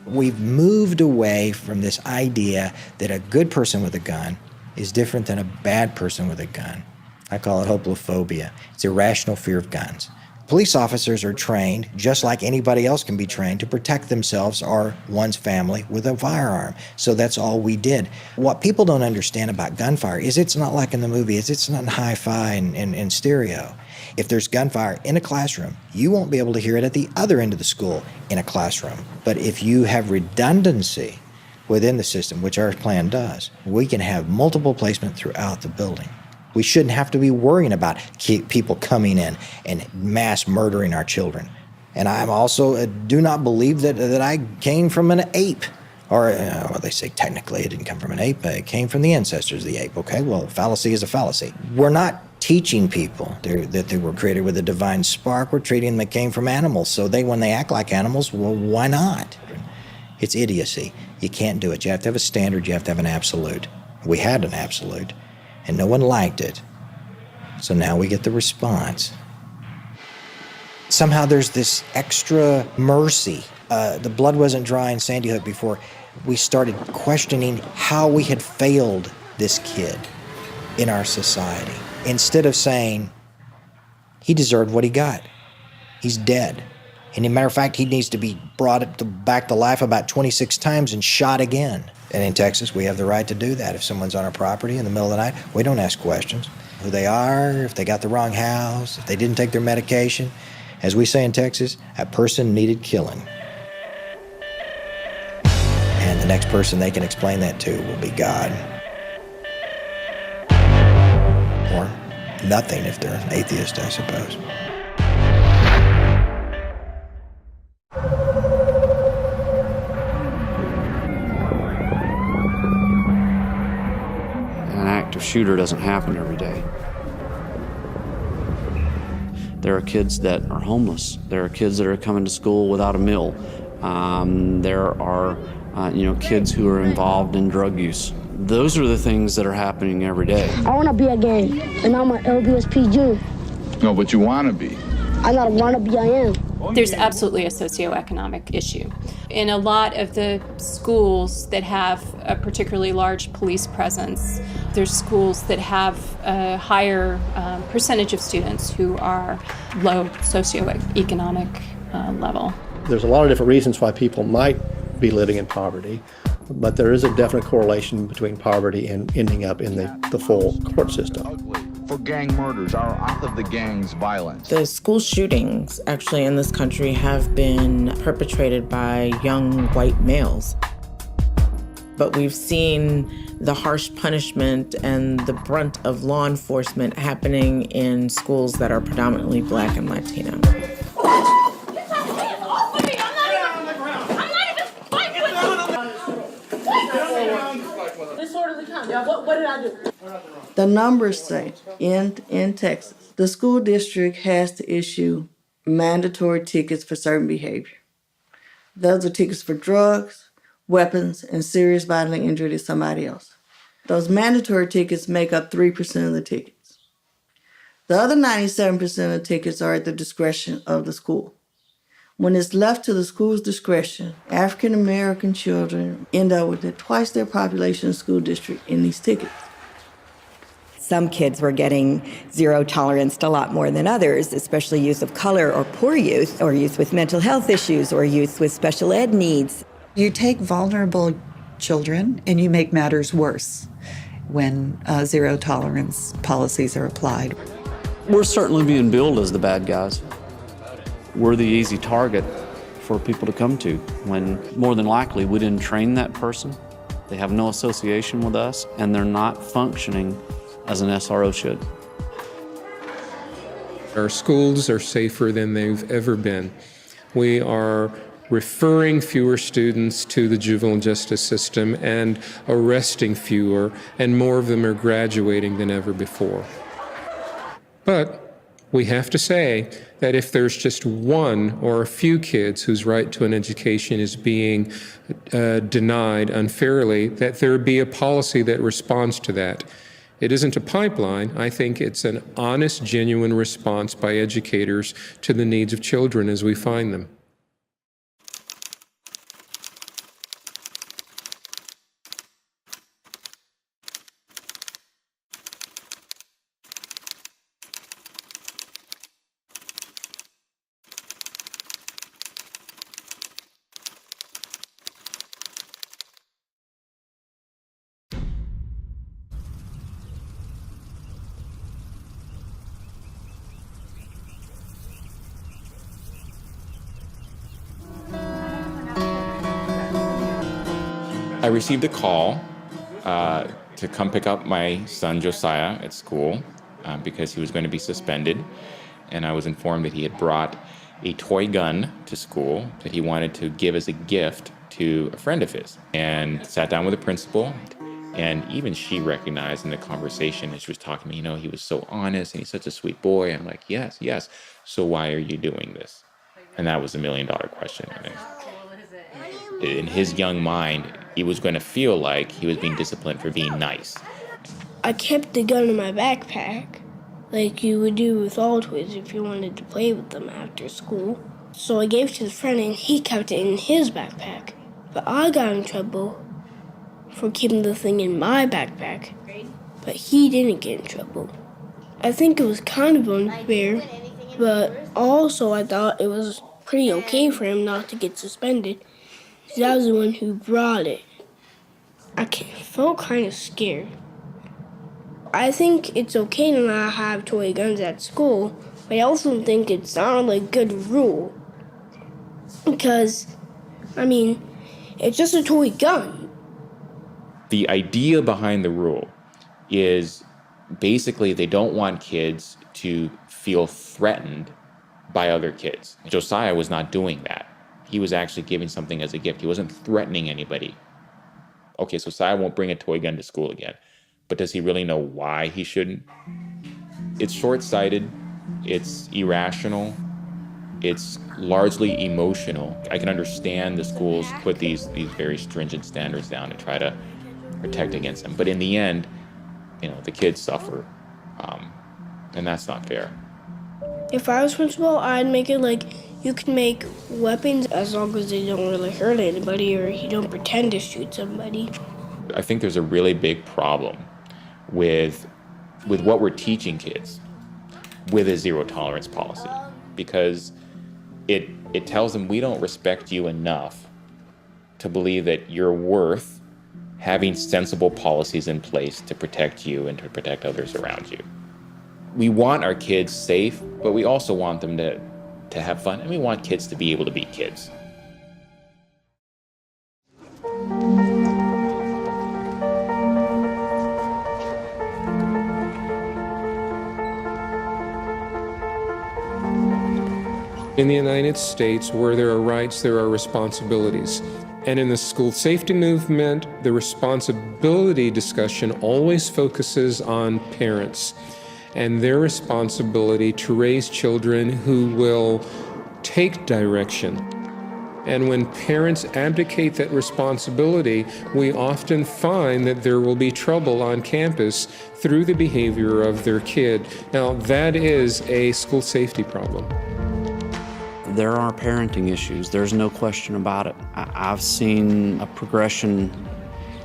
S24: We've moved away from this idea that a good person with a gun is different than a bad person with a gun. I call it hoplophobia. It's irrational fear of guns. Police officers are trained, just like anybody else can be trained, to protect themselves or one's family with a firearm. So that's all we did. What people don't understand about gunfire is it's not like in the movies. It's not in hi-fi and stereo. If there's gunfire in a classroom, you won't be able to hear it at the other end of the school in a classroom. But if you have redundancy within the system, which our plan does, we can have multiple placement throughout the building. We shouldn't have to be worrying about people coming in and mass murdering our children. And I'm also do not believe that I came from an ape. Or, well, they say technically it didn't come from an ape, but it came from the ancestors of the ape. Okay, well, fallacy is a fallacy. We're not teaching people that they were created with a divine spark. We're treating them that came from animals. So when they act like animals, well, why not? It's idiocy. You can't do it. You have to have a standard. You have to have an absolute. We had an absolute. And no one liked it. So now we get the response. Somehow there's this extra mercy. The blood wasn't dry in Sandy Hook before we started questioning how we had failed this kid in our society. Instead of saying, he deserved what he got. He's dead. And as a matter of fact, he needs to be brought back to life about 26 times and shot again. And in Texas, we have the right to do that. If someone's on our property in the middle of the night, we don't ask questions. Who they are, if they got the wrong house, if they didn't take their medication. As we say in Texas, a person needed killing. And the next person they can explain that to will be God. Or nothing if they're an atheist, I suppose.
S4: shooter doesn't happen every day. There are kids that are homeless. There are kids that are coming to school without a meal. There are kids who are involved in drug use. Those are the things that are happening every day.
S6: I want to be a gang, and I'm an LBSP junior.
S10: No, but you want to be.
S6: I not want to be, I am.
S11: There's absolutely a socioeconomic issue. In a lot of the schools that have a particularly large police presence, there's schools that have a higher percentage of students who are low socioeconomic level.
S13: There's a lot of different reasons why people might be living in poverty, but there is a definite correlation between poverty and ending up in the full court system.
S10: For gang murders are out of the gang's violence.
S14: The school shootings actually in this country have been perpetrated by young white males. But we've seen the harsh punishment and the brunt of law enforcement happening in schools that are predominantly Black and Latino.
S6: What did I do?
S21: The numbers say in Texas, the school district has to issue mandatory tickets for certain behavior. Those are tickets for drugs, weapons, and serious bodily injury to somebody else. Those mandatory tickets make up 3% of the tickets. The other 97% of tickets are at the discretion of the school. When it's left to the school's discretion, African American children end up with twice their population school district in these tickets.
S5: Some kids were getting zero tolerance to a lot more than others, especially youth of color or poor youth, or youth with mental health issues, or youth with special ed needs.
S2: You take vulnerable children and you make matters worse when zero tolerance policies are applied.
S4: We're certainly being billed as the bad guys. We're the easy target for people to come to when more than likely we didn't train that person, they have no association with us, and they're not functioning as an SRO should.
S16: Our schools are safer than they've ever been. We are referring fewer students to the juvenile justice system and arresting fewer, and more of them are graduating than ever before. But we have to say that if there's just one or a few kids whose right to an education is being denied unfairly, that there be a policy that responds to that. It isn't a pipeline. I think it's an honest, genuine response by educators to the needs of children as we find them.
S25: I received a call to come pick up my son Josiah at school because he was going to be suspended, and I was informed that he had brought a toy gun to school that he wanted to give as a gift to a friend of his, and sat down with the principal, and even she recognized in the conversation as she was talking to me, he was so honest and he's such a sweet boy. I'm like, yes, so why are you doing this? And that was $1 million question. In his young mind, he was going to feel like he was being disciplined for being nice.
S6: I kept the gun in my backpack, like you would do with all toys if you wanted to play with them after school. So I gave it to his friend and he kept it in his backpack. But I got in trouble for keeping the thing in my backpack, but he didn't get in trouble. I think it was kind of unfair, but also I thought it was pretty okay for him not to get suspended. I was the one who brought it. I felt kind of scared. I think it's okay to not have toy guns at school, but I also think it's not a good rule. Because, it's just a toy gun.
S25: The idea behind the rule is basically they don't want kids to feel threatened by other kids. Josiah was not doing that. He was actually giving something as a gift. He wasn't threatening anybody. Okay, so Josiah won't bring a toy gun to school again. but does he really know why he shouldn't? It's short-sighted, it's irrational, it's largely emotional. I can understand the schools put these very stringent standards down to try to protect against them. But in the end, the kids suffer, and that's not fair.
S6: If I was principal, I'd make it like you can make weapons as long as they don't really hurt anybody or you don't pretend to shoot somebody.
S25: I think there's a really big problem with what we're teaching kids with a zero tolerance policy, because it tells them we don't respect you enough to believe that you're worth having sensible policies in place to protect you and to protect others around you. We want our kids safe, but we also want them to have fun, and we want kids to be able to be kids.
S16: In the United States, where there are rights, there are responsibilities. And in the school safety movement, the responsibility discussion always focuses on parents and their responsibility to raise children who will take direction. And when parents abdicate that responsibility, we often find that there will be trouble on campus through the behavior of their kid. Now, that is a school safety problem.
S4: There are parenting issues, there's no question about it. I've seen a progression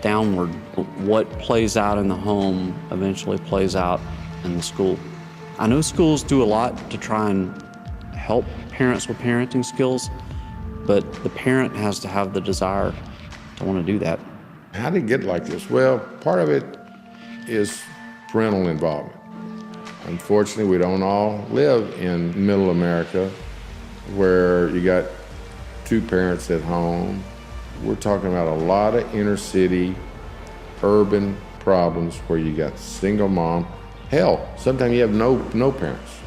S4: downward. What plays out in the home eventually plays out in the school. I know schools do a lot to try and help parents with parenting skills, but the parent has to have the desire to want to do that.
S9: How did it get like this? Well, part of it is parental involvement. Unfortunately, we don't all live in middle America where you got two parents at home. We're talking about a lot of inner city, urban problems where you got single mom. Hell, sometimes you have no parents.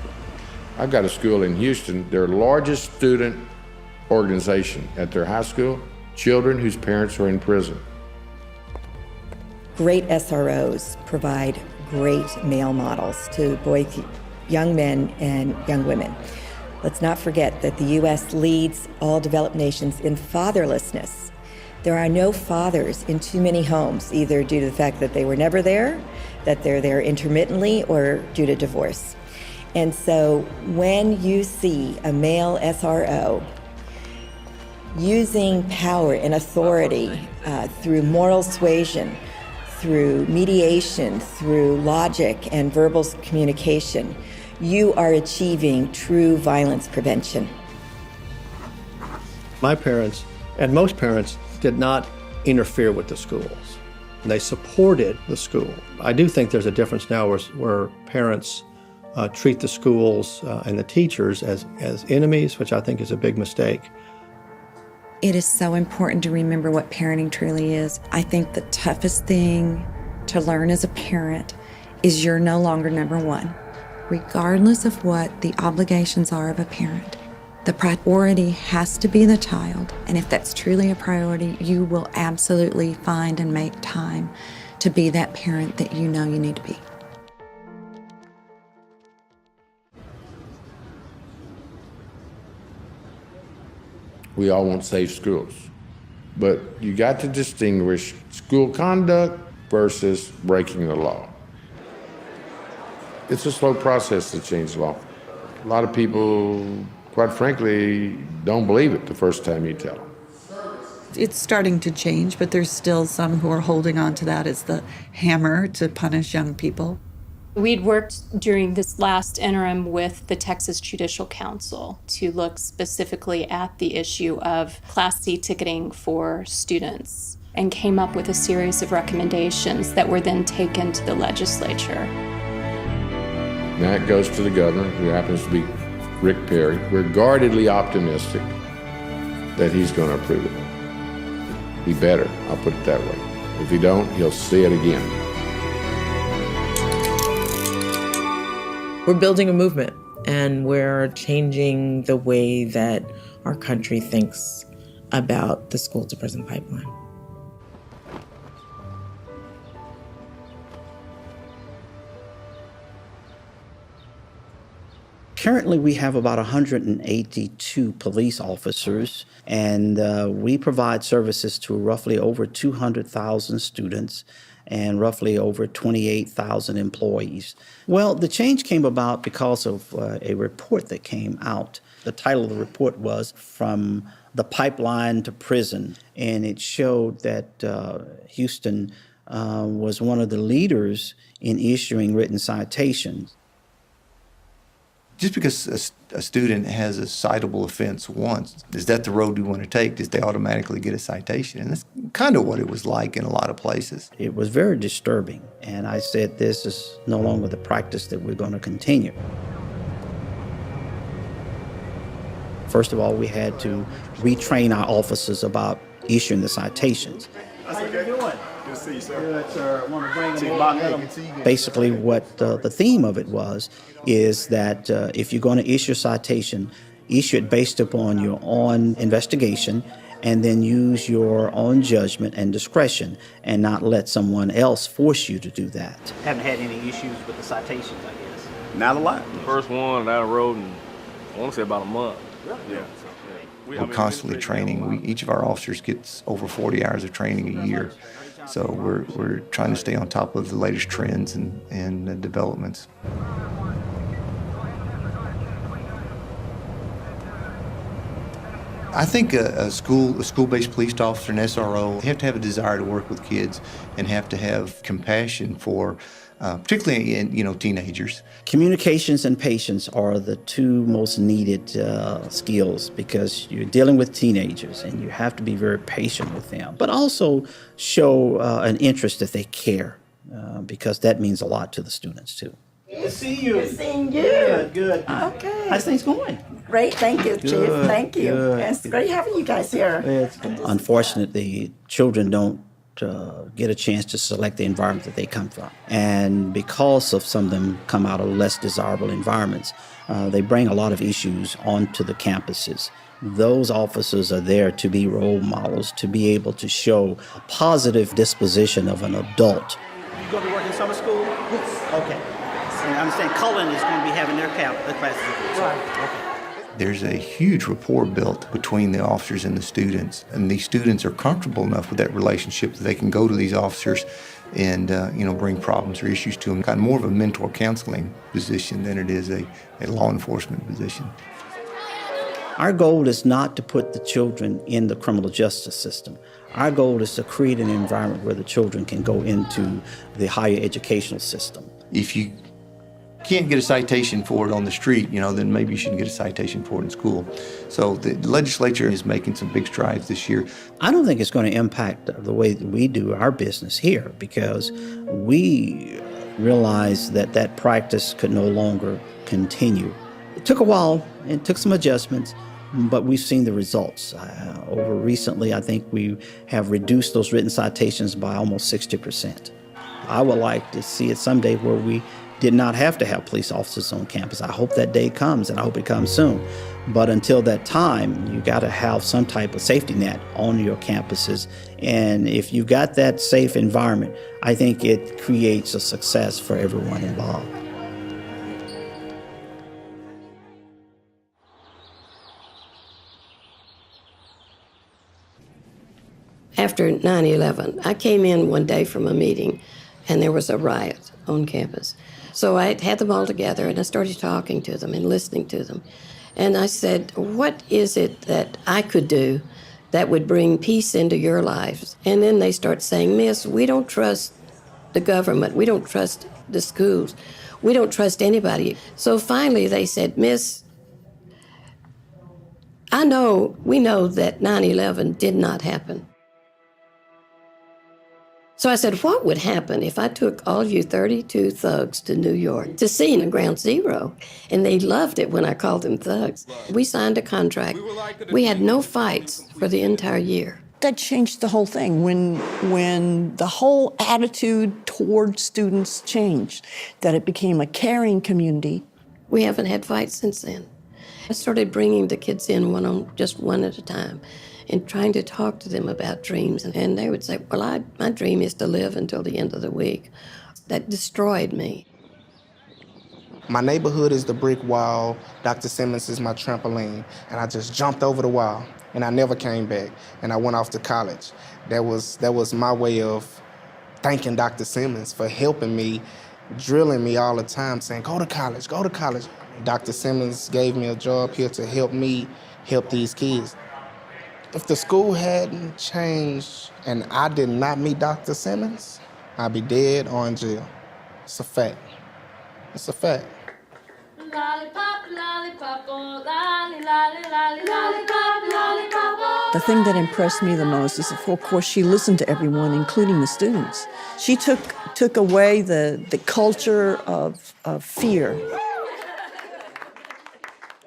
S9: I've got a school in Houston, their largest student organization at their high school, children whose parents are in prison.
S5: Great SROs provide great male models to both young men and young women. Let's not forget that the U.S. leads all developed nations in fatherlessness. There are no fathers in too many homes, either due to the fact that they were never there, that they're there intermittently, or due to divorce. And so when you see a male SRO using power and authority through moral suasion, through mediation, through logic and verbal communication, you are achieving true violence prevention.
S13: My parents, and most parents, did not interfere with the schools. They supported the school. I do think there's a difference now where parents treat the schools and the teachers as enemies, which I think is a big mistake.
S22: It is so important to remember what parenting truly is. I think the toughest thing to learn as a parent is you're no longer number one. Regardless of what the obligations are of a parent, the priority has to be the child. And if that's truly a priority, you will absolutely find and make time to be that parent that you know you need to be.
S9: We all want safe schools, but you got to distinguish school conduct versus breaking the law. It's a slow process to change the law. A lot of people, quite frankly, don't believe it the first time you tell them.
S2: It's starting to change, but there's still some who are holding on to that as the hammer to punish young people.
S11: We'd worked during this last interim with the Texas Judicial Council to look specifically at the issue of Class C ticketing for students and came up with a series of recommendations that were then taken to the legislature.
S9: And that goes to the governor, who happens to be Rick Perry. We're guardedly optimistic that he's going to approve it. He better, I'll put it that way. If he don't, he'll see it again.
S14: We're building a movement, and we're changing the way that our country thinks about the school to prison pipeline.
S12: Currently, we have about 182 police officers, and we provide services to roughly over 200,000 students and roughly over 28,000 employees. Well, the change came about because of a report that came out. The title of the report was From the Pipeline to Prison, and it showed that Houston was one of the leaders in issuing written citations.
S15: Just because a student has a citable offense once, is that the road we want to take? Does they automatically get a citation? And that's kind of what it was like in a lot of places.
S12: It was very disturbing, and I said this is no longer the practice that we're going to continue. First of all, we had to retrain our officers about issuing the citations.
S23: How you doing? Good to see you, sir. Good, sir. I want to bring them over.
S12: Basically, what the theme of it was is that if you're going to issue a citation, issue it based upon your own investigation and then use your own judgment and discretion and not let someone else force you to do that.
S8: Haven't had any issues with the citations, I guess.
S23: Not a lot.
S18: The first one down the road in, I want to say about a month.
S8: Really?
S18: Yeah.
S15: We're constantly training. Each of our officers gets over 40 hours of training a year. So we're trying to stay on top of the latest trends and developments. I think a school-based police officer, an SRO, have to have a desire to work with kids and have to have compassion for, particularly in teenagers.
S12: Communications and patience are the two most needed skills because you're dealing with teenagers and you have to be very patient with them, but also show an interest that they care because that means a lot to the students too.
S23: Good to see you.
S22: Good seeing you.
S23: Good.
S22: Okay.
S12: How's things going?
S22: Great, thank you, Chief.
S12: Good,
S22: Thank you.
S12: good.
S22: It's great having you guys here.
S12: Unfortunately, children don't get a chance to select the environment that they come from. And because of some of them come out of less desirable environments, they bring a lot of issues onto the campuses. Those officers are there to be role models, to be able to show a positive disposition of an adult.
S8: You going to be working summer school? Yes. Okay. And I understand Cullen is going to be having their classes. Right. Okay.
S15: There's a huge rapport built between the officers and the students, and these students are comfortable enough with that relationship that they can go to these officers and bring problems or issues to them. Kind of more of a mentor counseling position than it is a law enforcement position.
S12: Our goal is not to put the children in the criminal justice system. Our goal is to create an environment where the children can go into the higher educational system.
S15: If you can't get a citation for it on the street, then maybe you shouldn't get a citation for it in school. So the legislature is making some big strides this year.
S12: I don't think it's going to impact the way that we do our business here because we realized that practice could no longer continue. It took a while, it took some adjustments, but we've seen the results. Over recently, I think we have reduced those written citations by almost 60%. I would like to see it someday where we did not have to have police officers on campus. I hope that day comes, and I hope it comes soon. But until that time, you got to have some type of safety net on your campuses. And if you've got that safe environment, I think it creates a success for everyone involved.
S17: After 9/11, I came in one day from a meeting, and there was a riot on campus. So I had them all together, and I started talking to them and listening to them. And I said, what is it that I could do that would bring peace into your lives? And then they start saying, Miss, we don't trust the government. We don't trust the schools. We don't trust anybody. So finally they said, Miss, we know that 9/11 did not happen. So I said, what would happen if I took all you 32 thugs to New York to see in Ground Zero? And they loved it when I called them thugs. We signed a contract. We had no fights for the entire year.
S19: That changed the whole thing when the whole attitude toward students changed, that it became a caring community.
S17: We haven't had fights since then. I started bringing the kids in just one at a time and trying to talk to them about dreams. And they would say, well, my dream is to live until the end of the week. That destroyed me.
S1: My neighborhood is the brick wall. Dr. Simmons is my trampoline. And I just jumped over the wall, and I never came back. And I went off to college. That was my way of thanking Dr. Simmons for helping me, drilling me all the time, saying, go to college, go to college. Dr. Simmons gave me a job here to help me help these kids. If the school hadn't changed and I did not meet Dr. Simmons, I'd be dead or in jail. It's a fact. It's a fact.
S19: The thing that impressed me the most is, of course, she listened to everyone, including the students. She took away the culture of fear.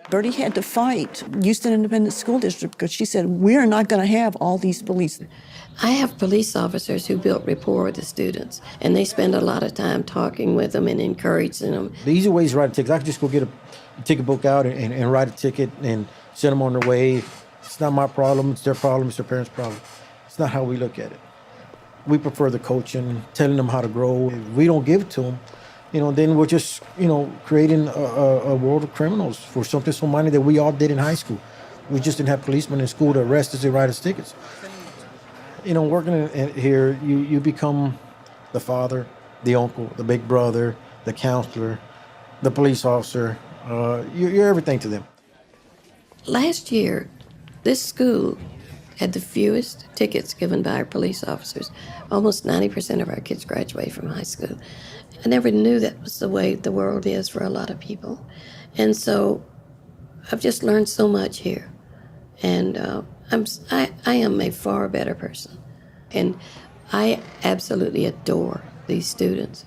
S19: Bertie had to fight Houston Independent School District because she said, we're not going to have all these police.
S17: I have police officers who built rapport with the students, and they spend a lot of time talking with them and encouraging them.
S3: The easy way is write a ticket. I could just go get a ticket book out and write a ticket and send them on their way. It's not my problem. It's their problem. It's their parents' problem. It's not how we look at it. We prefer the coaching, telling them how to grow. If we don't give it to them, then we're just, creating a world of criminals for something so minor that we all did in high school. We just didn't have policemen in school to arrest us and write us tickets. Working here, you become the father, the uncle, the big brother, the counselor, the police officer. You're everything to them.
S17: Last year, this school had the fewest tickets given by our police officers. Almost 90% of our kids graduate from high school. I never knew that was the way the world is for a lot of people. And so I've just learned so much here. And I am a far better person. And I absolutely adore these students.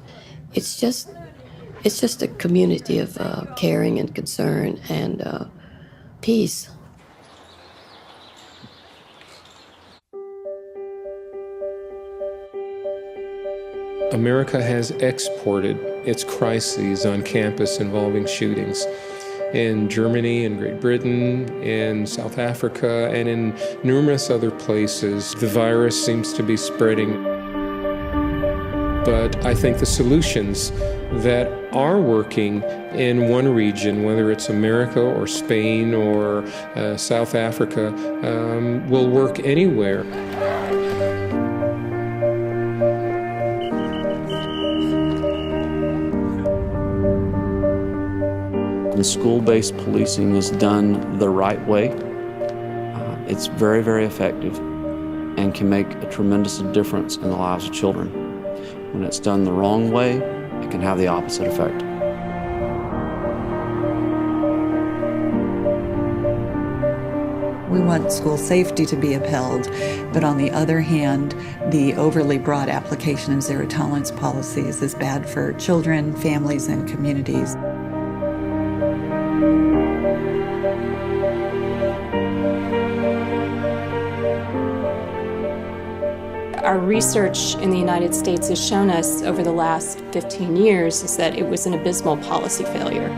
S17: It's just a community of caring and concern and peace.
S16: America has exported its crises on campus involving shootings. In Germany, in Great Britain, in South Africa, and in numerous other places, the virus seems to be spreading. But I think the solutions that are working in one region, whether it's America or Spain or South Africa, will work anywhere.
S4: When school-based policing is done the right way, it's very, very effective and can make a tremendous difference in the lives of children. When it's done the wrong way, it can have the opposite effect.
S2: We want school safety to be upheld, but on the other hand, the overly broad application of zero-tolerance policies is bad for children, families, and communities.
S11: Our research in the United States has shown us over the last 15 years is that it was an abysmal policy failure.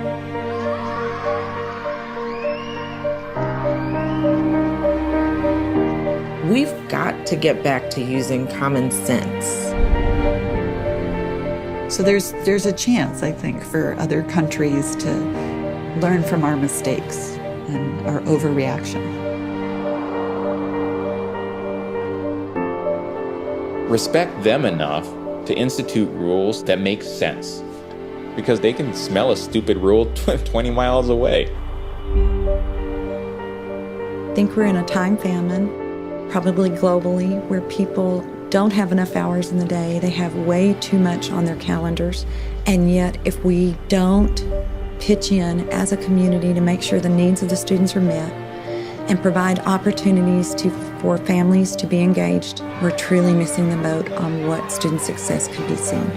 S14: We've got to get back to using common sense.
S2: So there's a chance, I think, for other countries to learn from our mistakes and our overreaction.
S25: Respect them enough to institute rules that make sense, because they can smell a stupid rule 20 miles away.
S22: I think we're in a time famine, probably globally, where people don't have enough hours in the day. They have way too much on their calendars. And yet, if we don't pitch in as a community to make sure the needs of the students are met and provide opportunities for families to be engaged, we're truly missing the boat on what student success could be seen.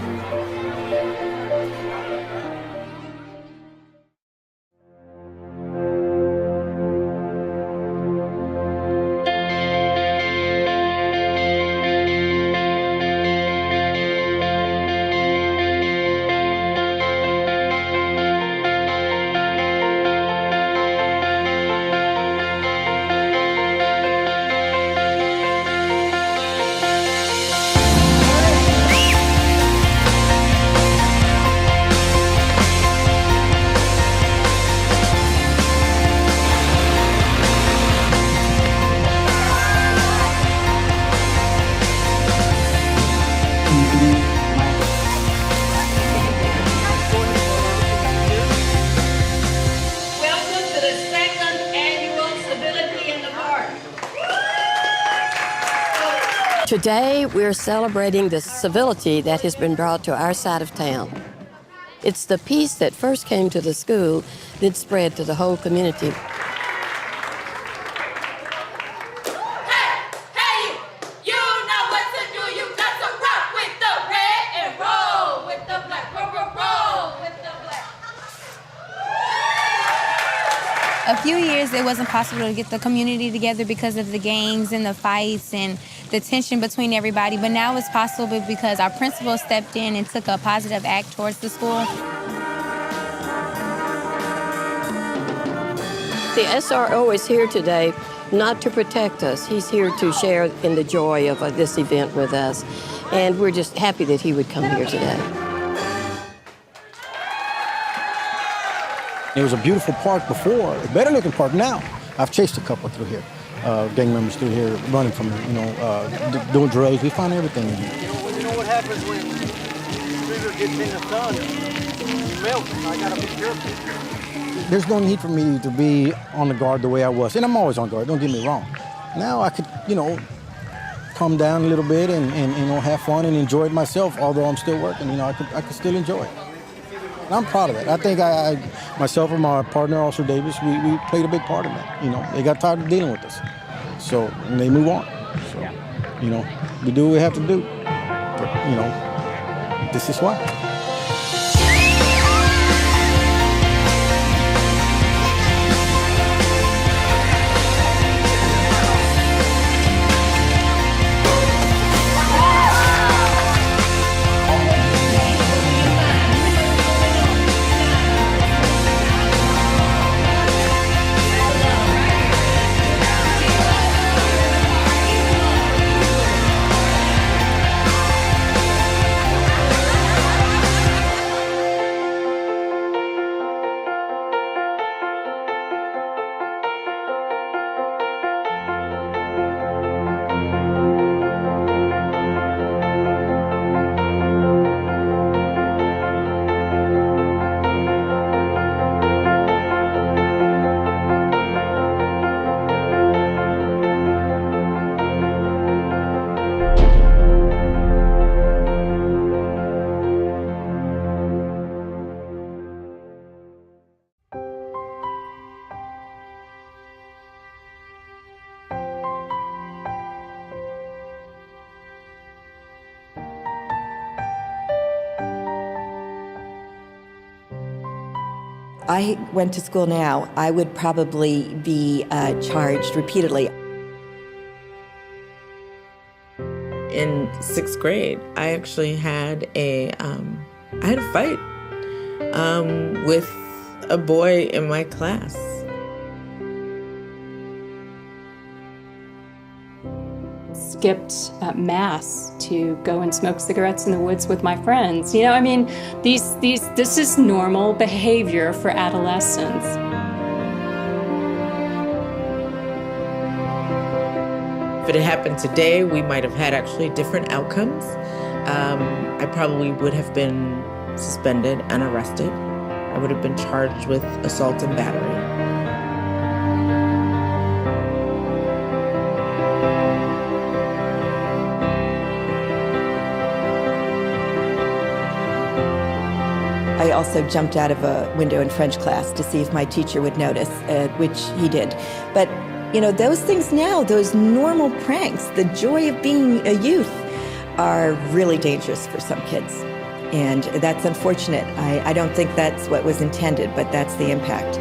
S17: Today, we're celebrating the civility that has been brought to our side of town. It's the peace that first came to the school that spread to the whole community.
S7: A few years, it wasn't possible to get the community together because of the gangs and the fights and the tension between everybody. But now it's possible because our principal stepped in and took a positive act towards the school.
S17: The SRO is here today not to protect us. He's here to share in the joy of this event with us. And we're just happy that he would come here today.
S3: It was a beautiful park before, a better looking park now. I've chased a couple through here, gang members through here, running from, doing drugs. We find everything in here.
S10: You know what happens when sugar gets in the sun? It melts. I gotta be careful.
S3: There's no need for me to be on the guard the way I was, and I'm always on guard, don't get me wrong. Now I could, calm down a little bit and have fun and enjoy it myself, although I'm still working, I could still enjoy it. And I'm proud of that. I think myself and my partner, Officer Davis, we played a big part in that. They got tired of dealing with us. So, and they move on. So, we do what we have to do. But, this is why.
S5: I went to school now, I would probably be charged repeatedly.
S14: In 6th grade, I actually had a fight with a boy in my class.
S11: Skipped mass to go and smoke cigarettes in the woods with my friends. This is normal behavior for adolescents.
S14: If it had happened today, we might have had actually different outcomes. I probably would have been suspended and arrested. I would have been charged with assault and battery.
S5: I also jumped out of a window in French class to see if my teacher would notice, which he did. But, those things now, those normal pranks, the joy of being a youth, are really dangerous for some kids. And that's unfortunate. I don't think that's what was intended, but that's the impact.